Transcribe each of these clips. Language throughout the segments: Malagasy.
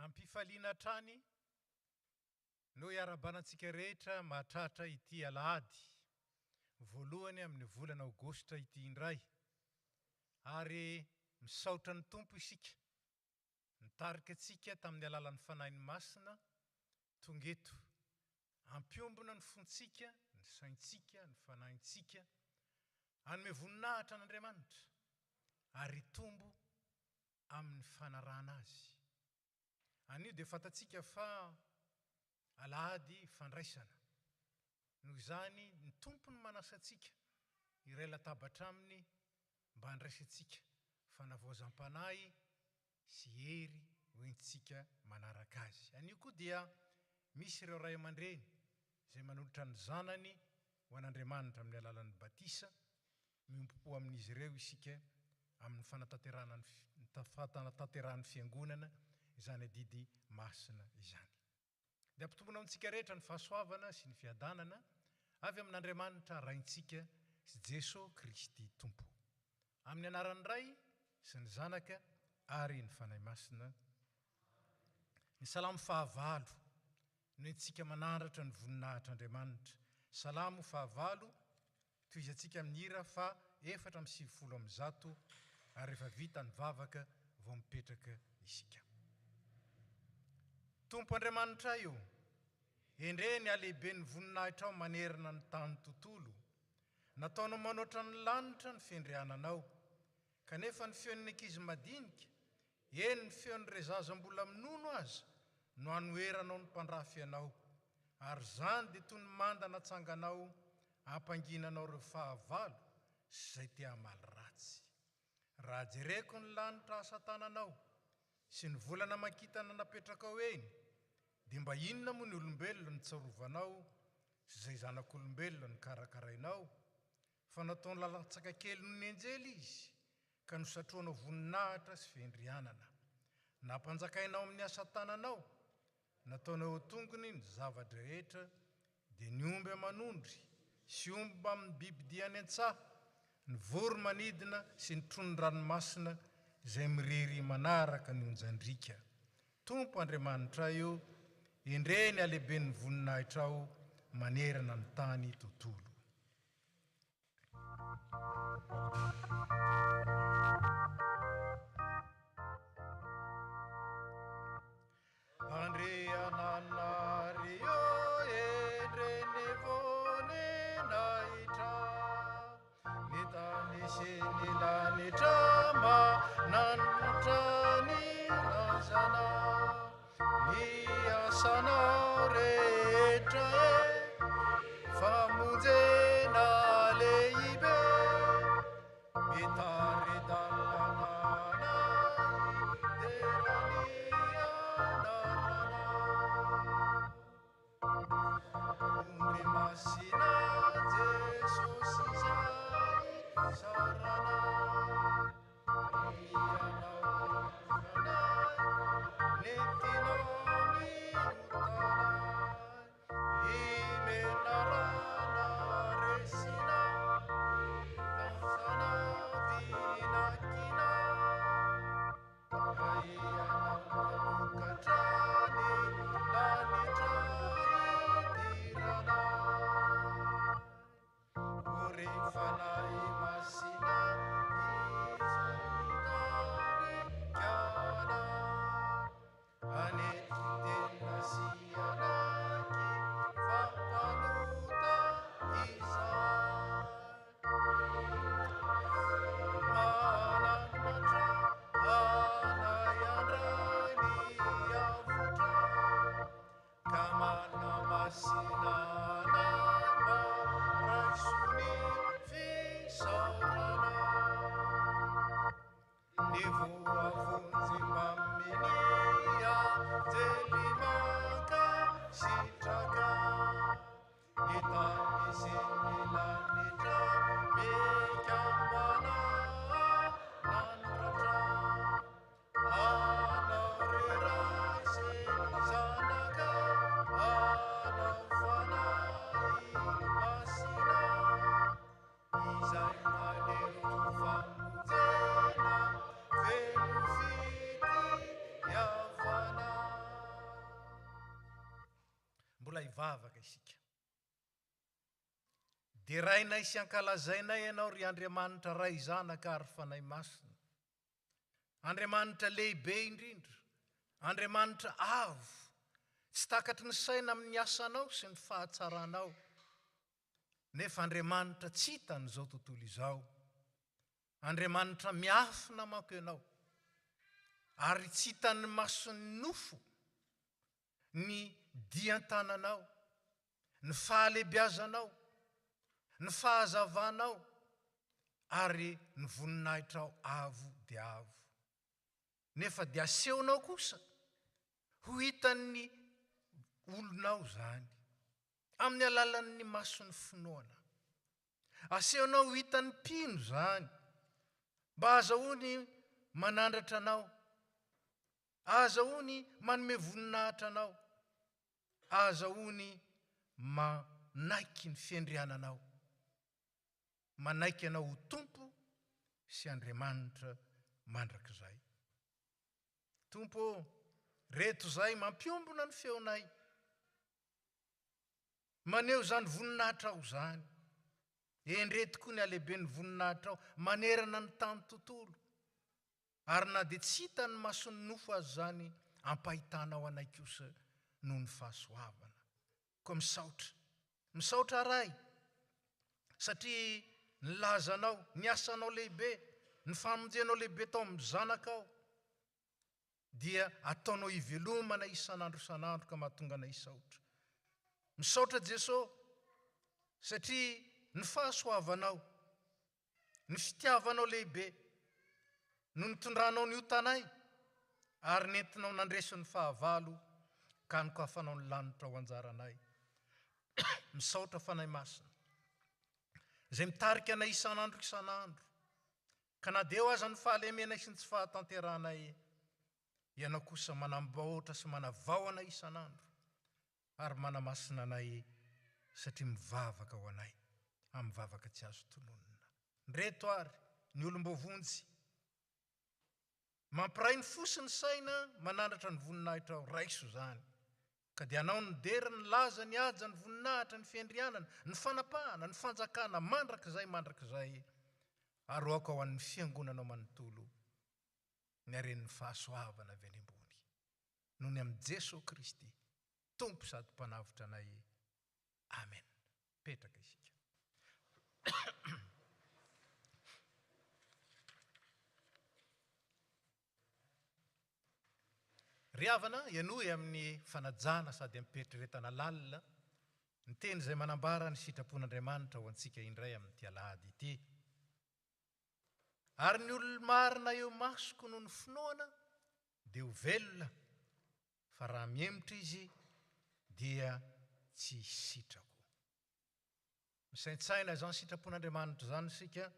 Ampifaliana trany no iarabanantsika rehetra mahatratra ity alahady voalohany amin'ny volana aogositra ity indray ary misaotra ny tompo isika nitarika antsika tamin'ny alalan'ny fanahin'ny masina tongeto ampiombona ny fontsika ny saintsika ny fanahintsika anome voninahitra an'Andriamanitra ary tombo amin'ny fanarahana azy. Anio dia fantatsika fa alahady fandraisana. Noho izany ny tompony manasa antsika iray latabatra aminy mba handraisantsika fanavaozam-panahy sy hery hoentsika manaraka azy. Anio koa dia misy ireo ray aman-dreny izay manolotra ny zanany ho an'Andriamanitra amin'ny alalan'ny batisa, miompo amin'izy ireo isika amin'ny fanatanterahany fiangonana izany adidy masina izany. Dia ampitombona amintsika rehetra ny fahasoavana sy ny fiadanana avy amin'Andriamanitra raintsika sy Jesosy Kristy Tompo. Amin'ny anaran'ny Ray sy ny Zanaka ary ny Fanahy Masina. Ny salamo fahavalo no entsika manandratra ny voninahitr'Andriamanitra. Salamo fahavalo toizantsika amin'ny hira fa 470 ary rehefa vita ny vavaka vao mipetraka isika. Tompo Andriamanitra io, endre ny alehibe ny voninahitra ao manerana ny tany tontolo. Nataonao manoatra ny lanitra ny fiandriananao, kanefa ny feon'ny ankizy madinika, eny ny feon'ny rezaza mbola minono aza, no anoheranao ny mpandrafy anao, ary zany dia toy ny manda natsanganao, ampanginanao ireo fahavalo sy izay te hamaly ratsy. Raha jereko ny lanitra asa tananao sy ny volana makitana napetraka ao eny, dia mba inona moa ny olombelona ny tsarovanao sy izay zanak'olombelona ny karakarainao, fa nataony lalatsaka kely noho ny anjely izy, ka nosatroanao voninahitra sy fiandrianana. Nampanjakainao amin'ny asa tananao, nataonao eo tongony ny zavatra rehetra, dia ny omby amanondry sy omba amin'ny biby diany an-tsaha, ny voro manidina sy ny trony ranomasina izay miriry manaraka ny onjandrika. Tompo Andriamanitra io, endre ny alehibe ny voninahitra ao manerana ny tany tontolo. Andriananario endre nevone nahitra, nitany sy nilanitra mananotra ny lanjanao, ny asanao rehetra famonjena lehibe, mitaridalana derany anarana, omby masina Jesosy izay sarana, ianao fanahy nentinao ny otana, imenarana resina lansana vinakina, ianao manokatra ny lanitra idirana, ore fanahy masina izaitarikana, anety tena sy anaky fampanota izay, manamatra anayandray ny avotra, ka manamasina mba raisony fisaorana, ny voavonjy maminy anjely mankasitraka, ny tany sy ny lanitra mekambana nandratra, anao rera sy zanaka, anao miala ivavaka isika. Dia rainay sy ankalazainay ianao ry Andriamanitra ray zanaka ary fanahy masina. Andriamanitra lehibe indrindra, Andriamanitra avo, tsy takatry ny saina amin'ny asanao sy ny fahatsaranao. Nefa Andriamanitra tsy hitan'izao tontolo izao. Andriamanitra miafina manko ianao, ary tsy hitan'ny mason'ny nofo ny dian-tananao, ny fahalebiazanao, ny fahazavanao, ary ny voninahitrao avo dia avo. Nefa dia asehonao kosa ho hitan'ny olonao zany, amin'ny alalan'ny mason'ny finoana. Asehonao ho hitan'ny mpino zany, mba azahoany manandratra anao, azahoany manome voninahitra anao, azahoany manaiky ny fiandriananao, manaiky anao ho tompo sy Andriamanitra mandrakizay. Tompo, reto zay mampiombona ny feonay, maneho zany voninahitra ao zany. Endreto koa ny alehibe ny voninahitra ao, manerana ny tany tontolo. Ary na dia tsy hitan'ny mason'ny nofo azy zany, ampahitanao anay kosa noho ny fahasoavana. Koa misaotra ray, satria ny lazanao, ny asanao lehibe, ny famonjenao lehibe tao amin'ny zanakao, dia ataonao ivelomana isan'andro isan'andro ka mahatonga anay isaotra. Misaotra Jesosy, satria ny fahasoavanao, ny fitiavanao lehibe, no nitondranao ny otanay, ary nentinao nandresin'ny fahavalo, ka nokafanao ny lanitra ao anjaranay. Misaotra fanahy masina, izay mitarika anay isan'andro isan'andro, ka na dia eo aza ny fahalemenay sy ny tsy fahatanteranay, ianao kosa manambahoatra sy manavao anay isan'andro, ary manamasina anay satria mivavaka ho anay, amin'ny vavaka tsy azo tononona. Reto ary ny olom-bovonjy, mampiray ny fosiny saina, manandratra ny voninahitra ao, raiso zany. Ka dia anao ny dera, ny laza, ny aja, ny voninahitra, ny fiandrianana, ny fanapahana, ny fanjakana, mandrakizay, ary aoka ho an'ny fiangonanao manontolo, ny aren'ny fahasoavana avy any ambony. Noho ny amin'ny Jesosy Kristy, Tompo sady mpanavotra anay. Amen. Petraka isika. Ry havana, ianoy amin'ny fanajana sady ampieritrretana lalina, ny teny izay manambara ny sitrapon'Andriamanitra ho antsika indray amin'ny alahady ity. Ary ny olo-marina eo masoko noho ny finoana, dia ho velona, fa raha miemotra izy, dia tsy sitrako. Misaintsaina izany sitrapon'Andriamanitra zany isika,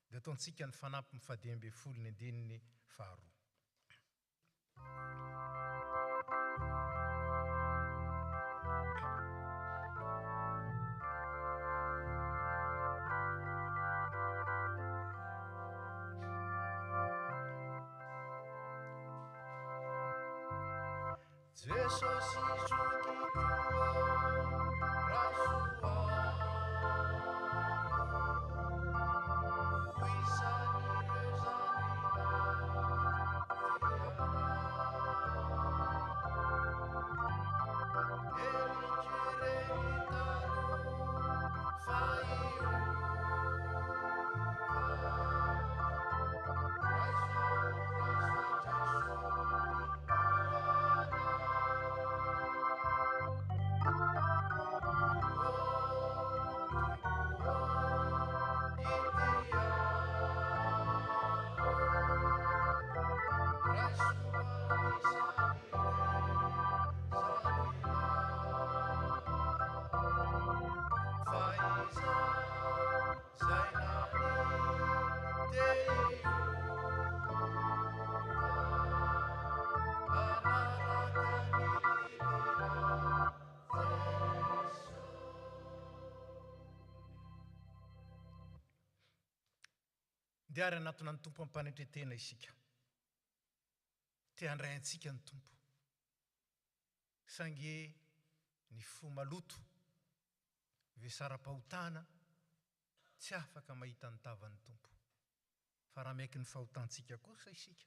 dia ataontsika ny fanampy 112 faharoa. Jesosy zokiko rasoa, ho isan'ireo zanina tiana. Eritreretalo fa io dia ary anatona ny Tompo ampanetretena isika. Te handray antsika ny Tompo. Sange ny fo maloto vesara-pahotana tsy afaka mahita ny tavan'ny tompo fa raha maiky ny fahotantsika kosa isika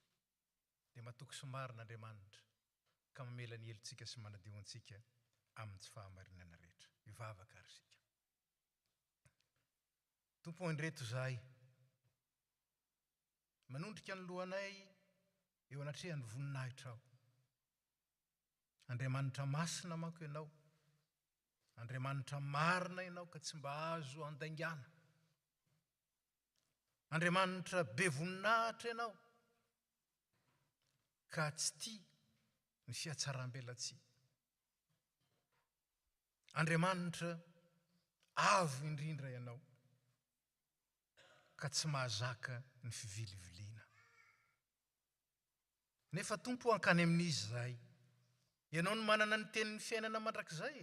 dia matoky somarin'Andriamanitra ka mamela ny helontsika sy manadio antsika amin'ny tsy fahamarinana rehetra. Ivavaka ary isika. Tompo andreto zahay, manondrika ny lohanay eo anatrehan'ny voninahitra aho. Andriamanitra masina manko ianao, Andriamanitra marina ianao ka tsy mba azo andaingana. Andriamanitra be voninahitra ianao ka tsy tia ny fiatsaram-belatsia. Andriamanitra avo indrindra ianao ka tsy mahazaka ny fiviliviliana. Nefa Tompo hankany amin'izy zahay, ianao no manana ny tenin'ny fiainana mandrakizay.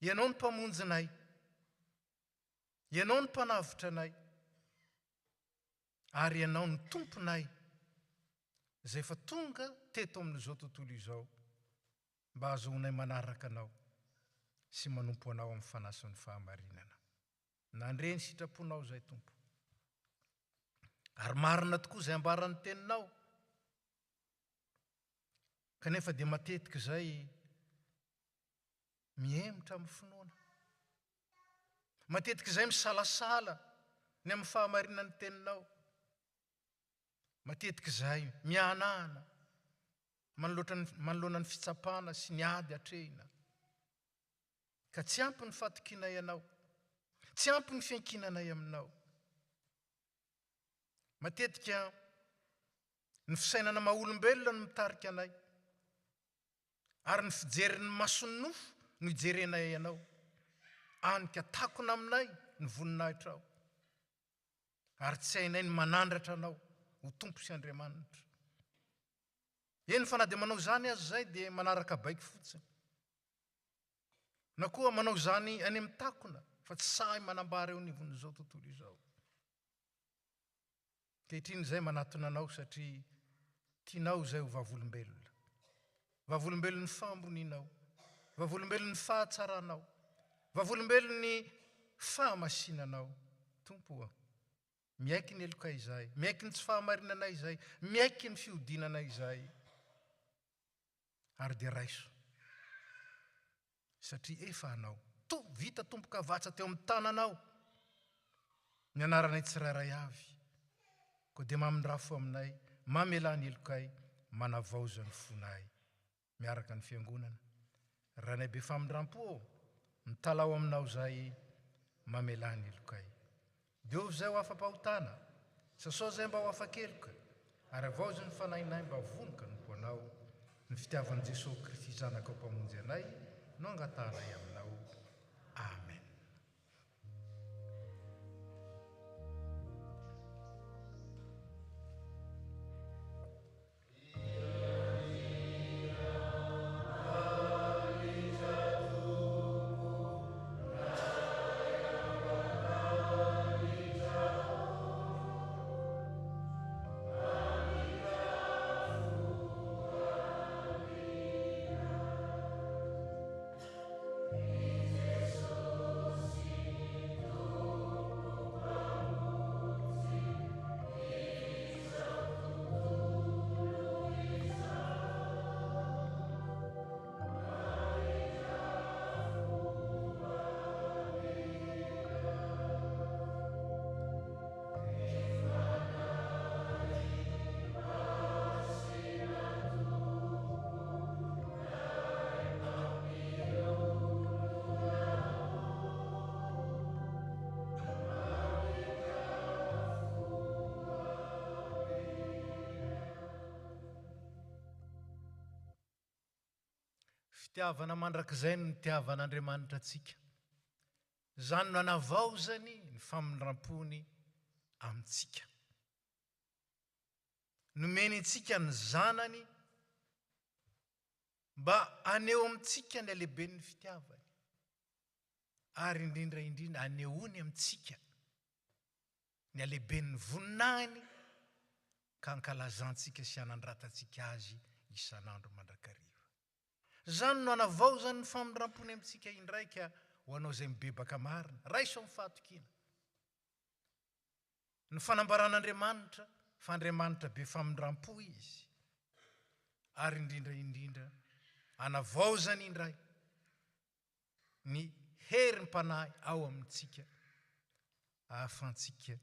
Ianao ny mpamonjinay, ianao ny mpanavitra anay, ary ianao ny tomponay izay efa tonga teto amin'izao tontolo izao mba ahazoanay manaraka anao sy manompo anao amin'ny fanason'ny fahamarinana. Nandre ny sitraponao izay Tompo. Ary marina tokoa izay ambaran'ny teninao. Kanefa dia matetika izay mihemotra amin'ny finoana. Matetika izay misalasala ny amin'ny fahamarinan'ny teninao. Matetika izay mianahana manoloana ny fitsapana sy ny ady hatrehina. Ka tsy ampy ny fatokinay ianao, tsy ampy ny fiankinanay aminao. Matetika ny fisainana maha-olombelona no mitarika anay, ary ny fijerin'ny mason'ny nofo no ijerenay ianao. Anika takona aminay ny voninahitra ao, ary tsy hainay ny manandratra anao ho Tompo sy Andriamanitra. Eny fa na dia manao izany azy zay dia manaraka baiky fotsiny. Na koa manao izany any amin'ny takona fa tsy sahy manambara eo anivon'izao tontolo izao. Kehitriny izay manatona anao satria tianao izay ho vavolombelona. Vavolombelon'ny fambonianao, vavolombelon'ny fahatsaranao, vavolombelon'ny fahamasinanao. Tompo, miaiky ny elokay izay, miaiky ny tsy fahamarinanay izay, miaiky ny fihodinanay izay. Ary dia raiso. Satria efa anao, vita tompoka vatsa teo amin'ny tananao. Ny anaranay tsirairay avy. Koa dia mamindrafo aminay, mamela ny elokay, manavaoza ny fonay. Miaraka ny fiangonana. Ranay be famindram-po, mitalao aminao zay, mamela ny elokay. Diovy zay ho afa-pahotana, sasao zay mba ho afa-keloka, ary avaozy ny fanahinay mba vonoka nompo anao, ny fitiavan'i Jesosy Kristy zanakao mpamonjy anay, no angatanay aminao. Amen. Fitiavana mandrakizay no nitiavan'Andriamanitra antsika. Izany no hanavaozany ny famindram-pony amintsika. Nomeny antsika ny zanany mba aneo amintsika ny alehiben'ny fitiavany. Ary indrindra anehoany amintsika ny alehiben'ny voninahiny ka hankalazantsika sy hanandratantsika azy isan'andro mandrakariva. Zany no anavao zany ny famindram-pony amintsika indraika ho anao izay mibebaka marina. Raiso amin'ny fahatokina. Ny fanambaran'Andriamanitra fa Andriamanitra be famindram-po izy. Ary indrindra anavao zany indray ny herim-panahy ao amintsika ahafahantsika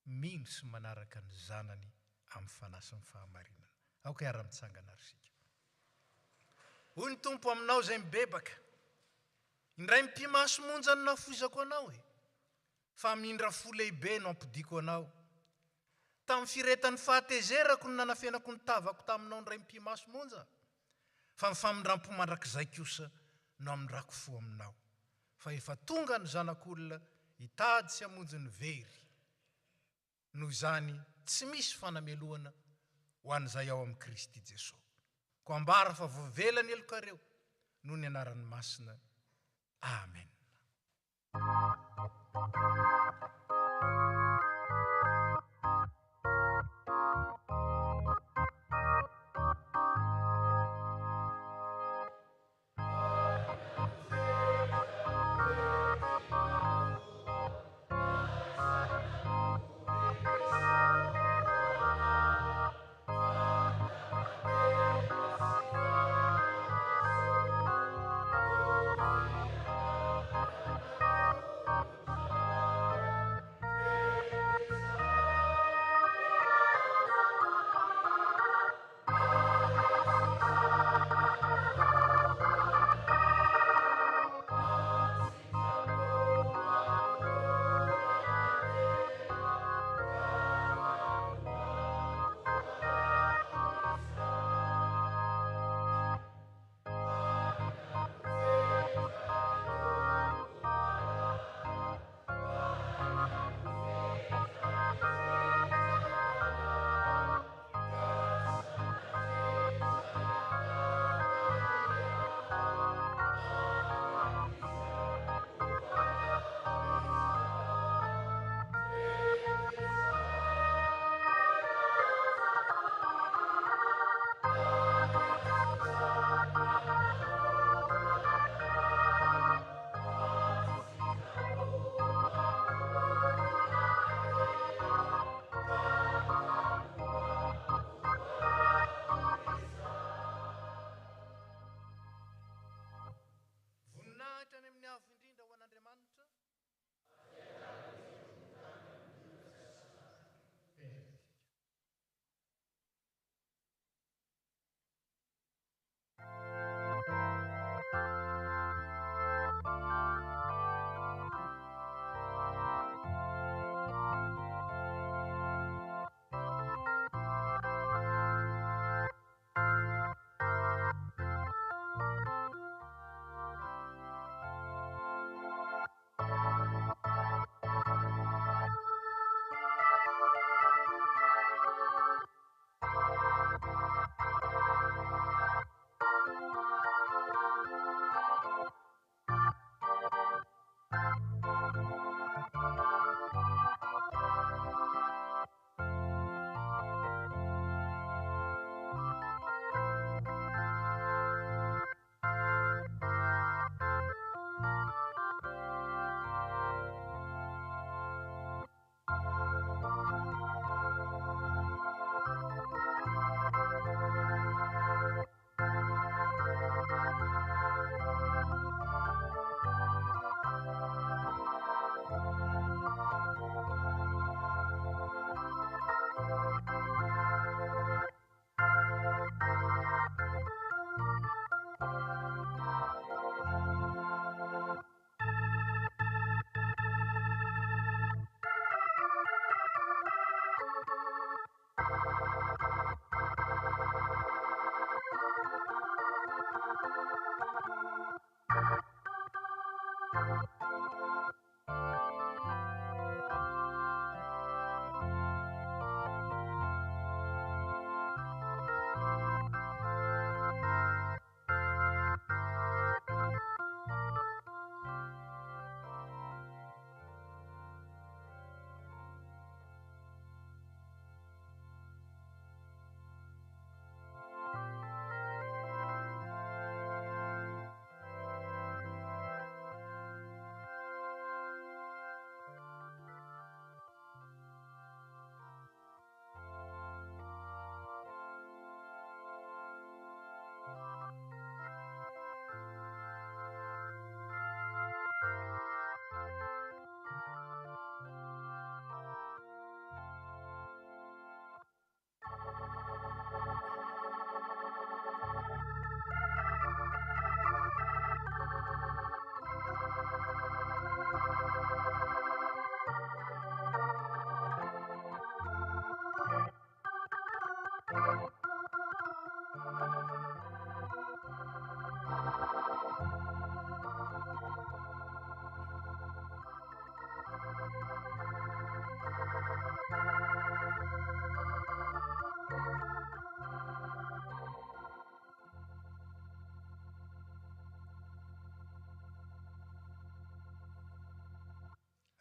mino sy manaraka ny zanany amin'ny fanahy ny fahamarinana. Aoka ara-mitsangana ary sika. Hoy ny Tompo aminao izay mibebaka, indray mpimaso monja no nafozako anao fa mindra fo lehibe no ampidiko anao. Tamin'ny firetan'ny fahatezerako no nanafenako ny tavako taminao indray mpimaso monja, fa ny famindram-po mandrakizay kosa no amindrako fo aminao. Fa efa tonga ny zanak'olona hitady sy hamonjy ny very. Noho izany tsy misy fanameloana ho an'izay ao amin'ny Kristy Jesosy. Ko ambara fa voavelany elokareo noho ny anaran'ny masina. Amen.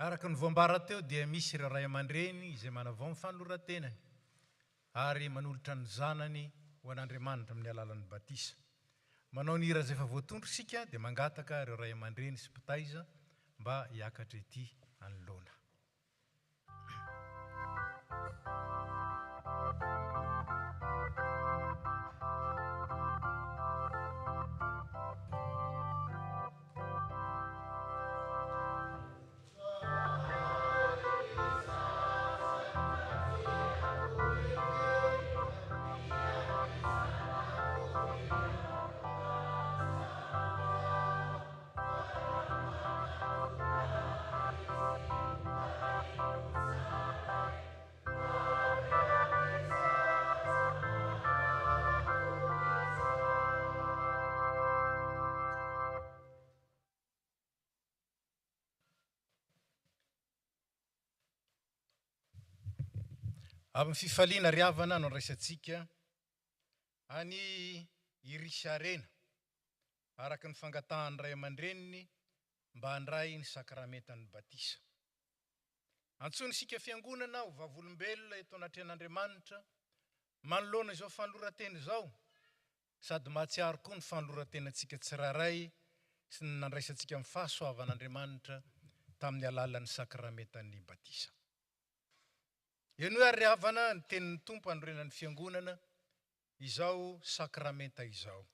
Araka ny voambara teo dia misy ireo ray aman-dreny izay manavao ny fanoloran-tenany ary manolotra ny zanany ho an'Andriamanitra amin'ny alalan'ny batisa. Manao ny hira izay efa voatondro isika dia mangataka ireo ray aman-dreny sy mpitaiza mba hiakatra ety anoloana. Amin'ny fifaliana riavana no raisantsika any Irisarena araka ny fangatahan'ny ray aman-dreniny mba handray ny sakramentan'ny batisa. Antsony isika fiangonana ho vavolombelona eto anatrehan'Andriamanitra manoloana izao fanoloran-tena izao sady mahatsiaro koa ny fanoloran-tenantsika tsiraray sy ny nandraisantsika amin'ny fahasoavan'Andriamanitra tamin'ny alalan'ny sakramentan'ny batisa. Eny hoe ary havana ny tenin'ny tompo anorenan'ny fiangonana izao sakramenta izao.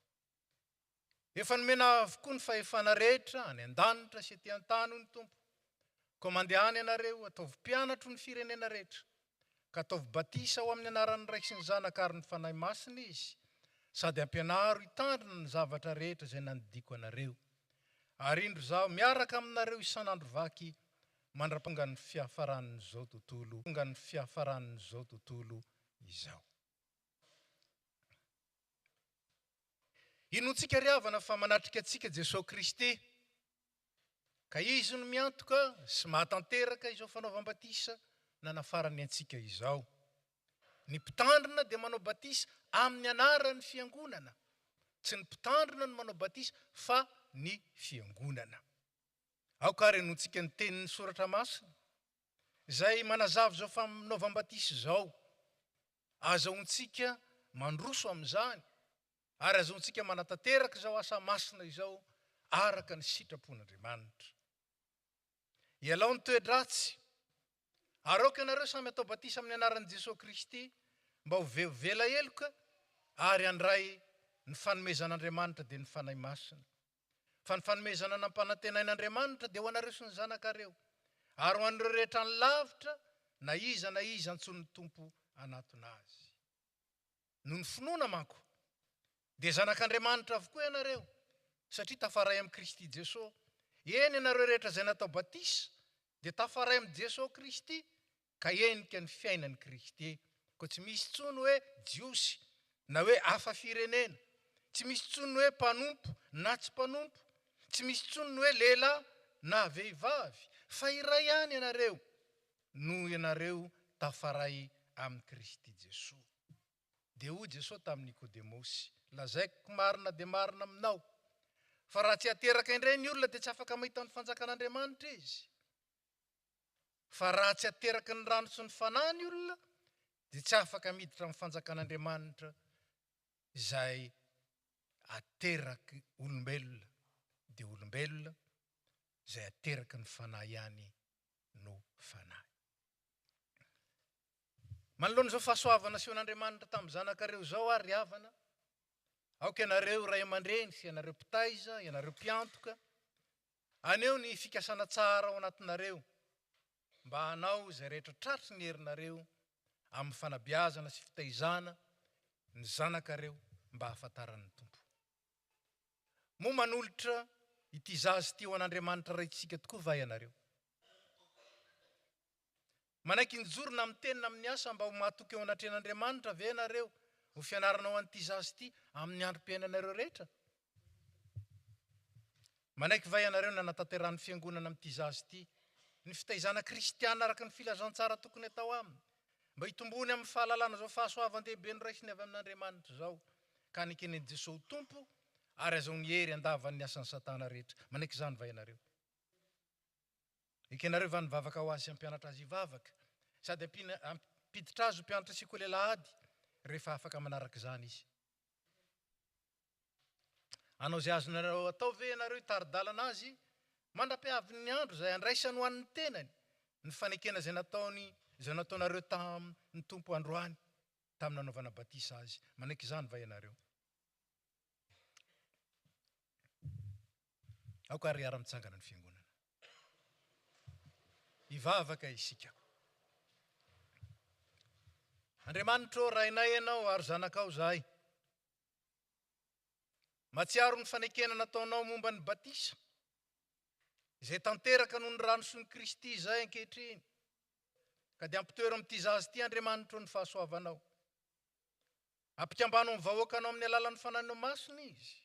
Efa nomena avokoa ny fahefana rehetra any an-danitra sy ety an-tany ny tompo. Koa mandehany ianareo ataovy mpianatro ny firenena rehetra, ka ataovy batisa ho amin'ny anaran'ny Ray sy ny Zanaka ary ny Fanahy Masina izy, sady ampianaro hitandrina ny zavatra rehetra izay nanodiko anareo. Ary indro zaho miaraka aminareo isan'andro vaky mandra-ponga ny fiafaran'izao tontolo izao. Inontsika riavana fa manatrika antsika Jesosy Kristy, ka izy no miantoka sy mahatanteraka izao fanaovam-batisa nanafarany antsika izao. Ny mpitandrina dia manao batisa amin'ny anaran'ny fiangonana, tsy ny mpitandrina no manao batisa fa ny fiangonana. Aoka renontsika ny tenin'ny soratra masina izay manazava izao fanaovam-batisa izao. Azahoantsika mandroso amin'izany ary azahoantsika manatanteraka izao asa masina izao araka ny sitrapon'Andriamanitra. Ialao ny toe-dratsy, aroka ianareo samy atao batisa amin'ny anaran'i Jesosy Kristy mba ho vela eloka ary handray ny fanomezan'Andriamanitra dia ny fanahy masina. Fa ny fanomezana nampanantenain'Andriamanitra dia ho anareo sy ny zanakareo, ary ho anareo rehetra ny lavitra na iza antsony ny tompo anatona azy. Noho ny finoana manko dia zanak'Andriamanitra avokoa ianareo, satria tafaray amin'ny Kristy Jesosy. Eny ianareo rehetra izay natao batisa dia tafaray amin'ny Jesosy Kristy, ka enika ny fiainan'ny Kristy. Koa tsy misy tsony hoe jiosy na hoe hafa firenena, tsy misy tsony hoe mpanompo na tsy mpanompo, tsy misy tsony hoe lehilahy na vehivavy, fa iray ihany ianareo no ianareo tafaray amin'ny Kristy Jesosy. Dia hoy Jesosy tamin'ny Nikodemosy, lazaiko marina dia marina aminao, fa raha tsy ateraka indray ny olona dia tsy afaka mahita ny fanjakan'Andriamanitra izy. Fa raha tsy ateraka ny rano sy ny fanahy ny olona dia tsy afaka miditra amin'ny fanjakan'Andriamanitra izay ateraky olombelona, dia olombelona izay ateraky ny fanahy ihany no fanahy. Manoloana izao fahasoavana asehon'Andriamanitra tamin'ny zanakareo izao ary havana, aoka ianareo ray aman-dreny sy ianareo mpitaiza, ianareo mpiantoka, aneo ny fikasana tsara ao anatinareo mba hanao izay rehetra tratry ny herinareo amin'ny fanabeazana sy fitaizana ny zanakareo mba hahafantaran'ny tompo. Moa manolotra ity zazy ty ho an'Andriamanitra raitsika tokoa va ianareo? Manaiky nijorona amin'ny tenina amin'ny asa mba ho mahatoky eo anatrehan'Andriamanitra ve ianareo ho fianarana ho an'ity zazy ty amin'ny androm-piainanareo rehetra? Manaiky va ianareo nanatanteran'ny fiangonana amin'ity zazy ty ny fitaizana kristiana araka ny filazantsara tokony atao aminy, mba hitombony amin'ny fahalalana izao fahasoavan-dehibe ny raisiny avy amin'Andriamanitra izao, ka nikenen'i Jesosy tompo ary azahoany hery andavan'ny asan'ny satana rehetra. Manaiky izany va ianareo? Ekenareo va nivavaka ho azy ampianatra azy hivavaka. Sady ampiditra azy ho mpianatra sekoly rehefa afaka manaraka izany izy. Anao izay azonareo atao ve ianareo hitari-dalana azy mandra-piavy ny andro izay andraisany ho an'ny tenany ny fanekena izay nataonareo tamin'ny tompo androany tamin'ny nanaovana batisa azy. Manaiky izany va ianareo? Aoka ary ara-mitsangana ny fiangonana. Hivavaka isika. Andriamanitra rainay ianao ary zanakao zahay. Matsiaro ny fanekena nataonao momba ny batisa, izay tanteraka noho ny rano sy ny Kristy izay ankehitriny. Ka dia ampitoero amin'ity zaza ity Andriamanitra ny fahasoavanao. Ampikambanao ny vahoakanao amin'ny alalan'ny fananao masina izy.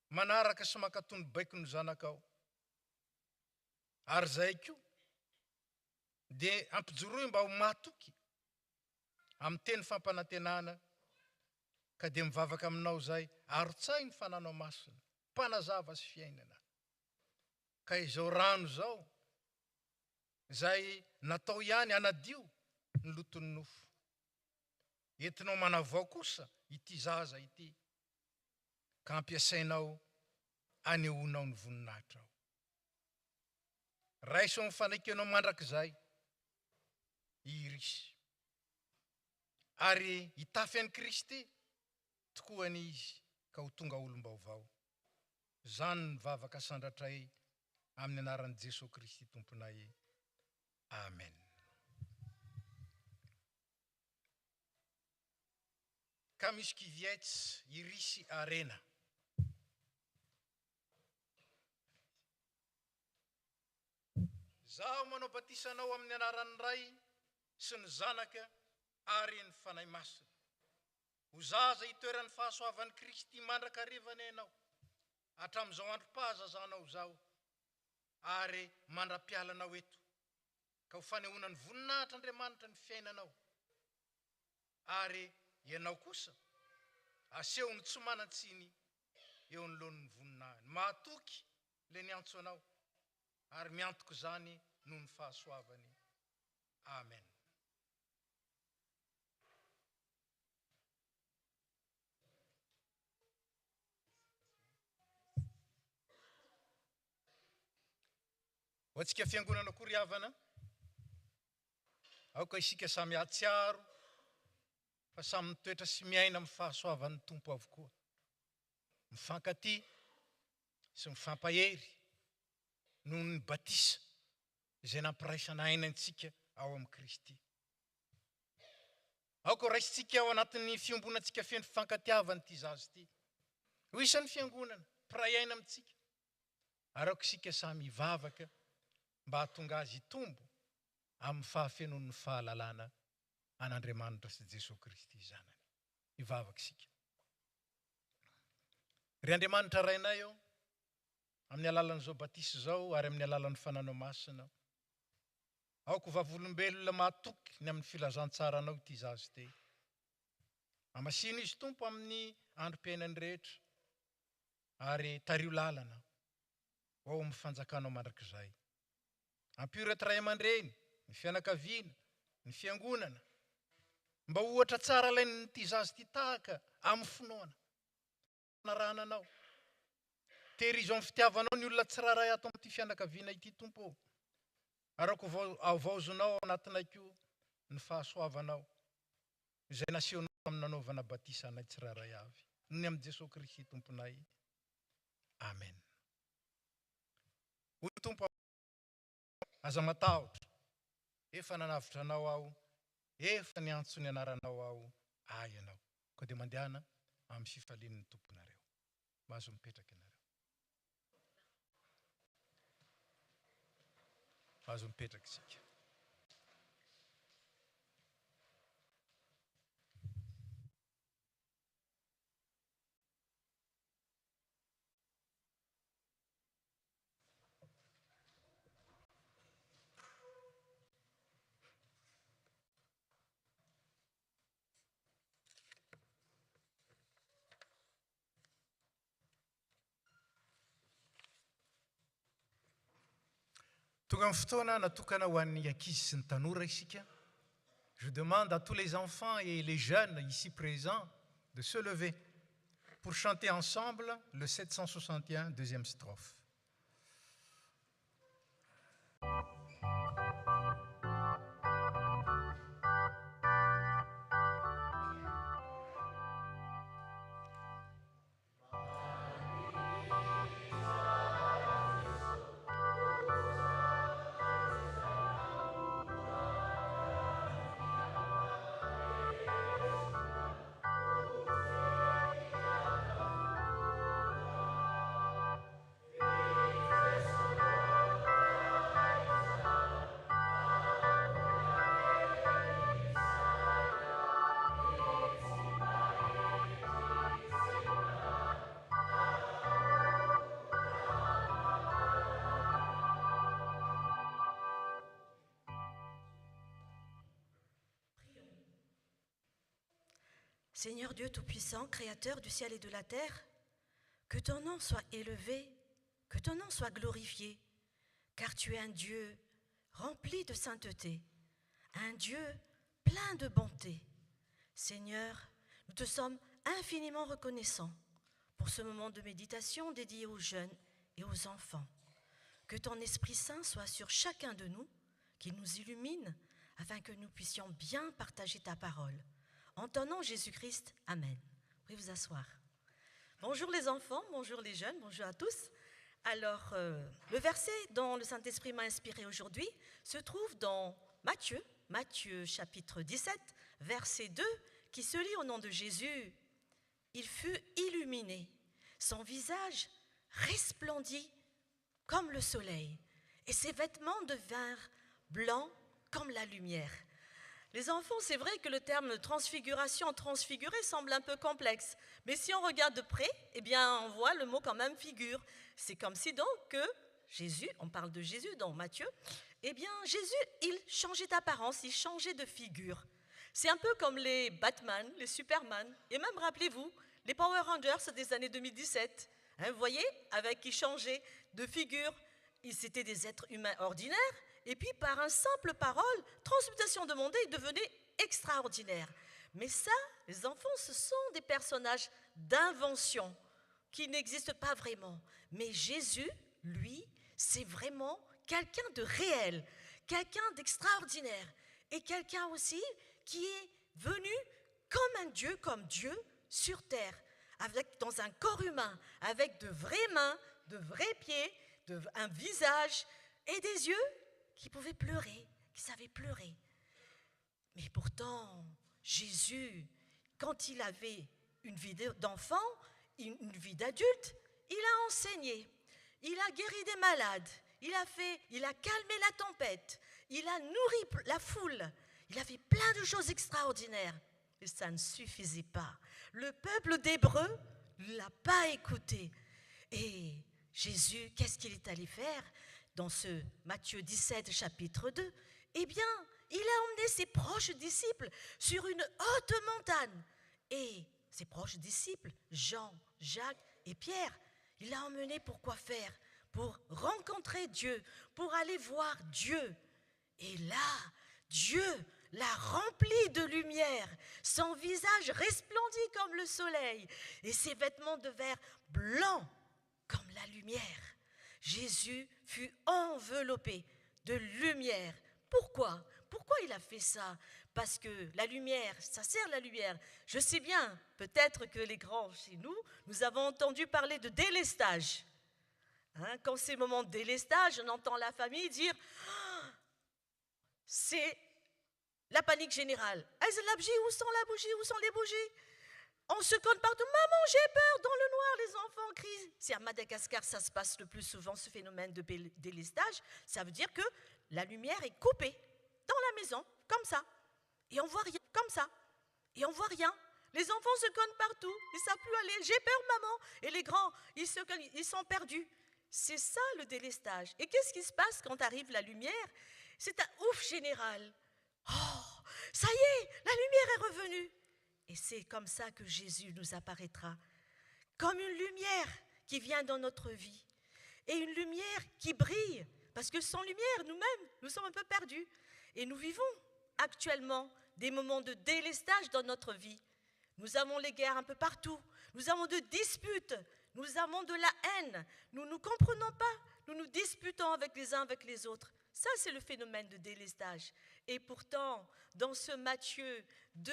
Manaraka sy mankatony baiko ny zanakao. Ary izay koa, dia ampijoroy mba ho matoky amin'ny teny fampanantenana, ka dia mivavaka aminao zay, arotsay ny fananao masina, mpanazava sy fiainana. Ka izao rano zao, izay natao ihany anadio ny loton'ny nofo. Entinao manavao kosa ity zaza ity, ka ampiasainao anehoanao ny voninahitra ao. Raiso ny fanekenao mandrakizay, irisy. Ary hitafy an'i Kristy, tokoany izy ka ho tonga olom-baovao. Zany ny vavaka sandratray amin'ny anaran'i Jesosy Kristy Tomponay. Amen. Kamiskiviets irisy arena. Zaho manao batisanao amin'ny anaran'ny Ray sy ny Zanaka ary ny Fanahy Masina. Ho zaza hitoeran'ny fahasoavan'i Kristy mandrakarivanay ianao hatramin'izao androm-pahazazanao zao, ary mandra-pialanao eto, ka ho fanehoana ny voninahitra Andriamanitra ny fiainanao. Ary ianao kosa aseho ny tsy manan-tsiny eo anoloan'ny voninahiny. Mahatoky le niantso anao, ary miantoko zany noho ny fahasoavany. Amen. Ho antsika fiangonana Koriavana, aoka isika samy ahatsiaro fa samy mitoetra sy miaina amin'ny fahasoavan'ny Tompo avokoa. Mifankaty sy mifampahery noho ny batisa izay nampiraisana ainantsika ao amin'ny Kristy. Aoka raisitsika ao anatin'ny fiombonantsika feno fifankatiavana ity zaza ity. Ho isan'ny fiangonana, mpiray aina amintsika. Ary aoka isika samy hivavaka mba hahatonga azy hitombo amin'ny fahafenon'ny fahalalana an'Andriamanitra sy Jesosy Kristy zanany. Hivavaka isika. Ry Andriamanitra rainay ao, amin'ny alalan'izao batisa zao ary amin'ny alalan'ny fananao masina, aoko vavolombelona mahatoky ny amin'ny filazantsaranao ity zaza ity. Amasino izy Tompo amin'ny androm-piainany rehetra, ary tario lalana ao amin'ny fanjakanao mandrakizay. Ampio Ray aman-dreny, ny fianakaviana, ny fiangonana, mba ohatra tsara lain'ity zaza ity tahaka amin'ny finoana. Narananao, tehirizo amin'ny fitiavanao ny olona tsiraray ato amin'ity fianakaviana ity Tompo. Ary avaozonao anatinay koa ny fahasoavanao, izay nasehonao amin'ny nanaovana batisa anay tsiraray avy. Ny amin'ny Jesosy Kristy Tomponay. Amen. Hoy Tompo, aza matahotra, efa nanavitra anao aho, efa niantso ny anaranao aho, ianao. Ko dia mandehana amin'ny fifalian'ny tomponareo. Mahazo mipetraka ianareo. Mahazo mipetraka isika. Tonga amin'ny fotoana natokana ho an'ny ankizy sy ny tanora isika. Je demande à tous les enfants et les jeunes ici présents de se lever pour chanter ensemble le 761, deuxième strophe. Seigneur Dieu Tout-Puissant, Créateur du ciel et de la terre, que ton nom soit élevé, que ton nom soit glorifié, car tu es un Dieu rempli de sainteté, un Dieu plein de bonté. Seigneur, nous te sommes infiniment reconnaissants pour ce moment de méditation dédié aux jeunes et aux enfants. Que ton Esprit Saint soit sur chacun de nous, qu'il nous illumine, afin que nous puissions bien partager ta parole. En ton nom, Jésus-Christ, Amen. Vous pouvez vous asseoir. Bonjour les enfants, bonjour les jeunes, bonjour à tous. Alors, le verset dont le Saint-Esprit m'a inspiré aujourd'hui se trouve dans Matthieu chapitre 17, verset 2, qui se lit au nom de Jésus. Il fut illuminé, son visage resplendit comme le soleil, et ses vêtements devinrent blancs comme la lumière. Les enfants, c'est vrai que le terme transfiguration, transfiguré semble un peu complexe. Mais si on regarde de près, eh bien, on voit le mot quand même figure. C'est comme si donc que Jésus, on parle de Jésus dans Matthieu, eh bien, Jésus, il changeait d'apparence, il changeait de figure. C'est un peu comme les Batman, les Superman, et même, rappelez-vous, les Power Rangers des années 2017. Hein, vous voyez, avec qui changeaient de figure. Ils étaient des êtres humains ordinaires. Et puis, par une simple parole, transmutation de monde, ils devenaient extraordinaires. Mais ça, les enfants, ce sont des personnages d'invention qui n'existent pas vraiment. Mais Jésus, lui, c'est vraiment quelqu'un de réel, quelqu'un d'extraordinaire. Et quelqu'un aussi qui est venu comme Dieu, sur terre, dans un corps humain, avec de vraies mains, de vrais pieds, un visage et des yeux qui pouvaient pleurer, qui savaient pleurer. Mais pourtant, Jésus, quand il avait une vie d'enfant, une vie d'adulte, il a enseigné, il a guéri des malades, il a calmé la tempête, il a nourri la foule, il a fait plein de choses extraordinaires. Et ça ne suffisait pas. Le peuple d'Hébreux ne l'a pas écouté. Et Jésus, qu'est-ce qu'il est allé faire ? Dans ce Matthieu 17, chapitre 2, eh bien, il a emmené ses proches disciples sur une haute montagne. Et ses proches disciples, Jean, Jacques et Pierre, il a emmené pour quoi faire ? Pour rencontrer Dieu, pour aller voir Dieu. Et là, Dieu l'a rempli de lumière. Son visage resplendit comme le soleil et ses vêtements devinrent blancs comme la lumière. Jésus fut enveloppé de lumière. Pourquoi ? Pourquoi il a fait ça ? Parce que la lumière, ça sert la lumière. Je sais bien, peut-être que les grands chez nous, nous avons entendu parler de délestage. Hein, quand c'est le moment de délestage, on entend la famille dire oh, c'est la panique générale. Est-ce la bougie ? Où sont la bougie ? Où sont les bougies ? On se compte partout. Maman, j'ai peur. Dans le noir, les enfants crient. C'est à Madagascar, ça se passe le plus souvent, ce phénomène de délestage. Ça veut dire que la lumière est coupée dans la maison, comme ça. Et on voit rien, comme ça. Et on voit rien. Les enfants se cognent partout. Ils ne savent plus aller. J'ai peur, maman. Et les grands, ils sont perdus. C'est ça le délestage. Et qu'est-ce qui se passe quand arrive la lumière ? C'est un ouf général. Oh, ça y est, la lumière est revenue. Et c'est comme ça que Jésus nous apparaîtra, comme une lumière qui vient dans notre vie. Et une lumière qui brille, Parce que sans lumière, nous-mêmes, nous sommes un peu perdus. Et nous vivons actuellement des moments de délestage dans notre vie. Nous avons les guerres un peu partout. Nous avons de disputes. Nous avons de la haine. Nous ne nous comprenons pas. Nous nous disputons avec les uns avec les autres. Ça, c'est le phénomène de délestage. Et pourtant, dans ce Matthieu 2,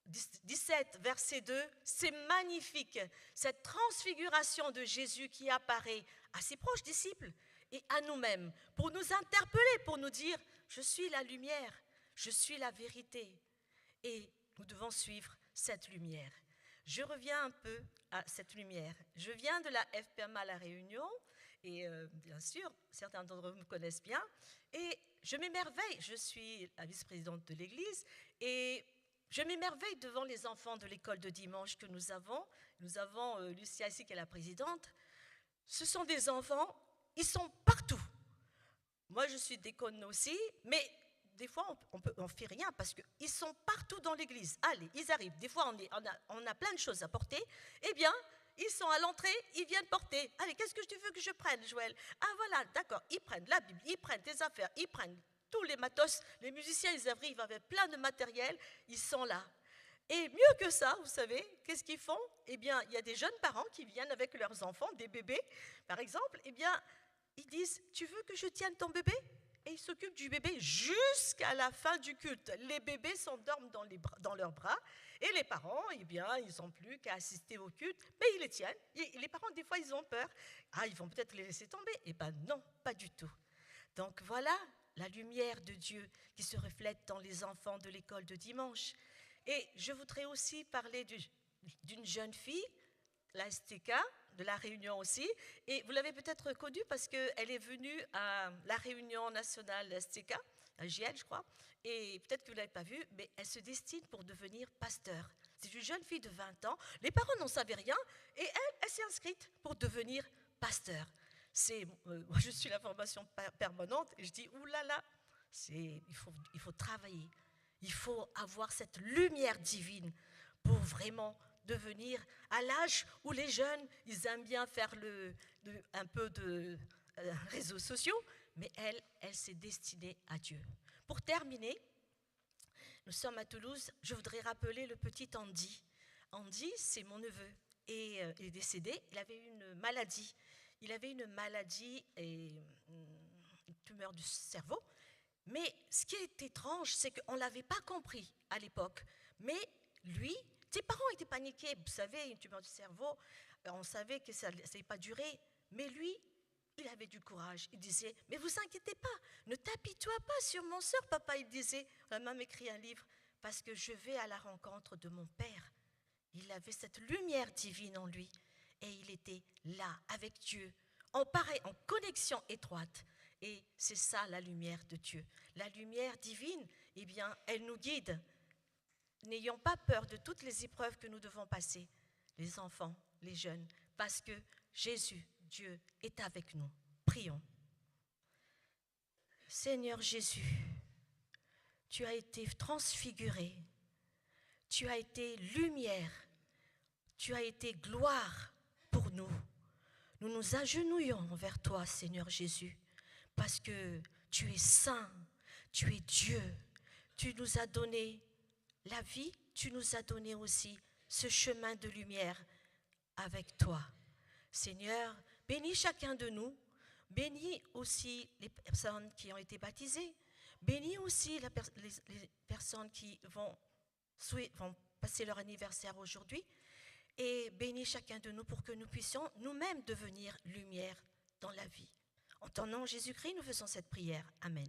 17, verset 2, c'est magnifique. Cette transfiguration de Jésus qui apparaît à ses proches disciples et à nous-mêmes pour nous interpeller, pour nous dire « Je suis la lumière, je suis la vérité. » Et nous devons suivre cette lumière. Je reviens un peu à cette lumière. Je viens de la FPMA La Réunion et bien sûr, certains d'entre vous me connaissent bien. Et je m'émerveille, je suis la vice-présidente de l'église et je m'émerveille devant les enfants de l'école de dimanche que nous avons. Nous avons Lucia ici qui est la présidente. Ce sont des enfants, ils sont partout. Moi, je suis déconne aussi, mais des fois, on ne fait rien parce qu'ils sont partout dans l'église. Allez, ils arrivent. Des fois, on a plein de choses à porter. Eh bien, ils sont à l'entrée, ils viennent porter. Allez, qu'est-ce que tu veux que je prenne, Joël? Ah, voilà, d'accord. Ils prennent la Bible, ils prennent tes affaires, ils prennent tous les matos. Les musiciens, ils arrivent avec plein de matériel. Ils sont là. Et mieux que ça, vous savez, qu'est-ce qu'ils font? Eh bien, il y a des jeunes parents qui viennent avec leurs enfants, des bébés, par exemple. Eh bien, ils disent, tu veux que je tienne ton bébé? Et ils s'occupent du bébé jusqu'à la fin du culte. Les bébés s'endorment dans leurs bras et les parents, eh bien, ils n'ont plus qu'à assister au culte, mais ils les tiennent. Et les parents, des fois, ils ont peur. Ah, ils vont peut-être les laisser tomber. Eh bien, non, pas du tout. Donc voilà la lumière de Dieu qui se reflète dans les enfants de l'école de dimanche. Et je voudrais aussi parler d'une jeune fille, la STK, de la Réunion aussi. Et vous l'avez peut-être connue parce qu'elle est venue à la Réunion nationale STK, à JL, je crois. Et peut-être que vous ne l'avez pas vue, mais elle se destine pour devenir pasteur. C'est une jeune fille de 20 ans. Les parents n'en savaient rien. Et elle s'est inscrite pour devenir pasteur. Moi, je suis la formation permanente et je dis, oulala, il faut travailler. Il faut avoir cette lumière divine pour vraiment devenir à l'âge où les jeunes, ils aiment bien faire un peu de réseaux sociaux, mais elle s'est destinée à Dieu. Pour terminer, nous sommes à Toulouse, je voudrais rappeler le petit Andy. Andy, c'est mon neveu, et il est décédé, il avait une maladie. Il avait une maladie et une tumeur du cerveau. Mais ce qui est étrange, c'est qu'on ne l'avait pas compris à l'époque. Mais lui, ses parents étaient paniqués. Vous savez, une tumeur du cerveau, on savait que ça n'allait pas durer. Mais lui, il avait du courage. Il disait, mais vous inquiétez pas, ne t'apitoie pas sur mon sort, papa. Il disait, on a même écrit un livre, parce que je vais à la rencontre de mon père. Il avait cette lumière divine en lui. Et il était là, avec Dieu, en connexion étroite. Et c'est ça la lumière de Dieu. La lumière divine, eh bien, elle nous guide. N'ayons pas peur de toutes les épreuves que nous devons passer, les enfants, les jeunes, parce que Jésus, Dieu, est avec nous. Prions. Seigneur Jésus, tu as été transfiguré, tu as été lumière, tu as été gloire pour nous. Nous nous agenouillons vers toi, Seigneur Jésus, parce que tu es saint, tu es Dieu. Tu nous as donné la vie, tu nous as donné aussi ce chemin de lumière avec toi. Seigneur, bénis chacun de nous, bénis aussi les personnes qui ont été baptisées, bénis aussi les personnes qui vont passer leur anniversaire aujourd'hui, et bénis chacun de nous pour que nous puissions nous-mêmes devenir lumière dans la vie. En ton nom, Jésus-Christ, nous faisons cette prière. Amen.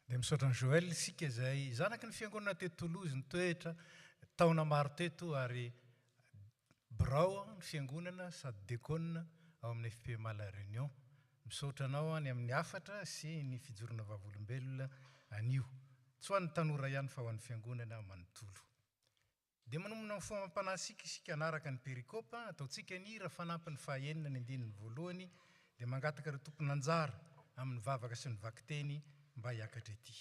Dia misaotra Joël sika izay zanaky ny fiangonana teto Toulouse nitoetra taona maro teto ary birao ny fiangonana sady diakona ao amin'ny FPMA La Réunion. Misaotra anao any amin'ny afatra sy ny fijorona vavolombelona anio. Tsy ho an'ny tanora ihany fa ho an'ny fiangonana manontolo. Dia manomana ny fomam-panasika isika anaraka ny perikopa, ataontsika ny hira fanampy ny fahaenina ny andininy voalohany, dia mangataka ireo tompony anjara amin'ny vavaka sy ny vakiteny mba hiakatra ety.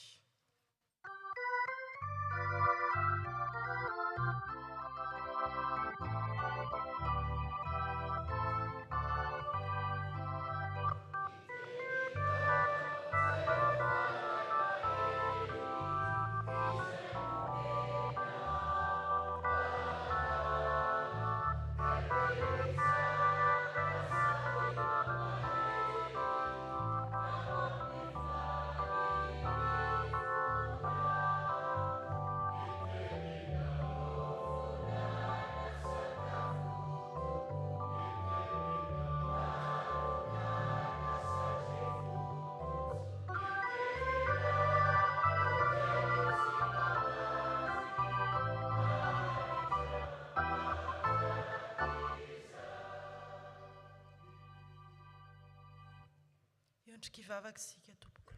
ivavaka isika tompoko.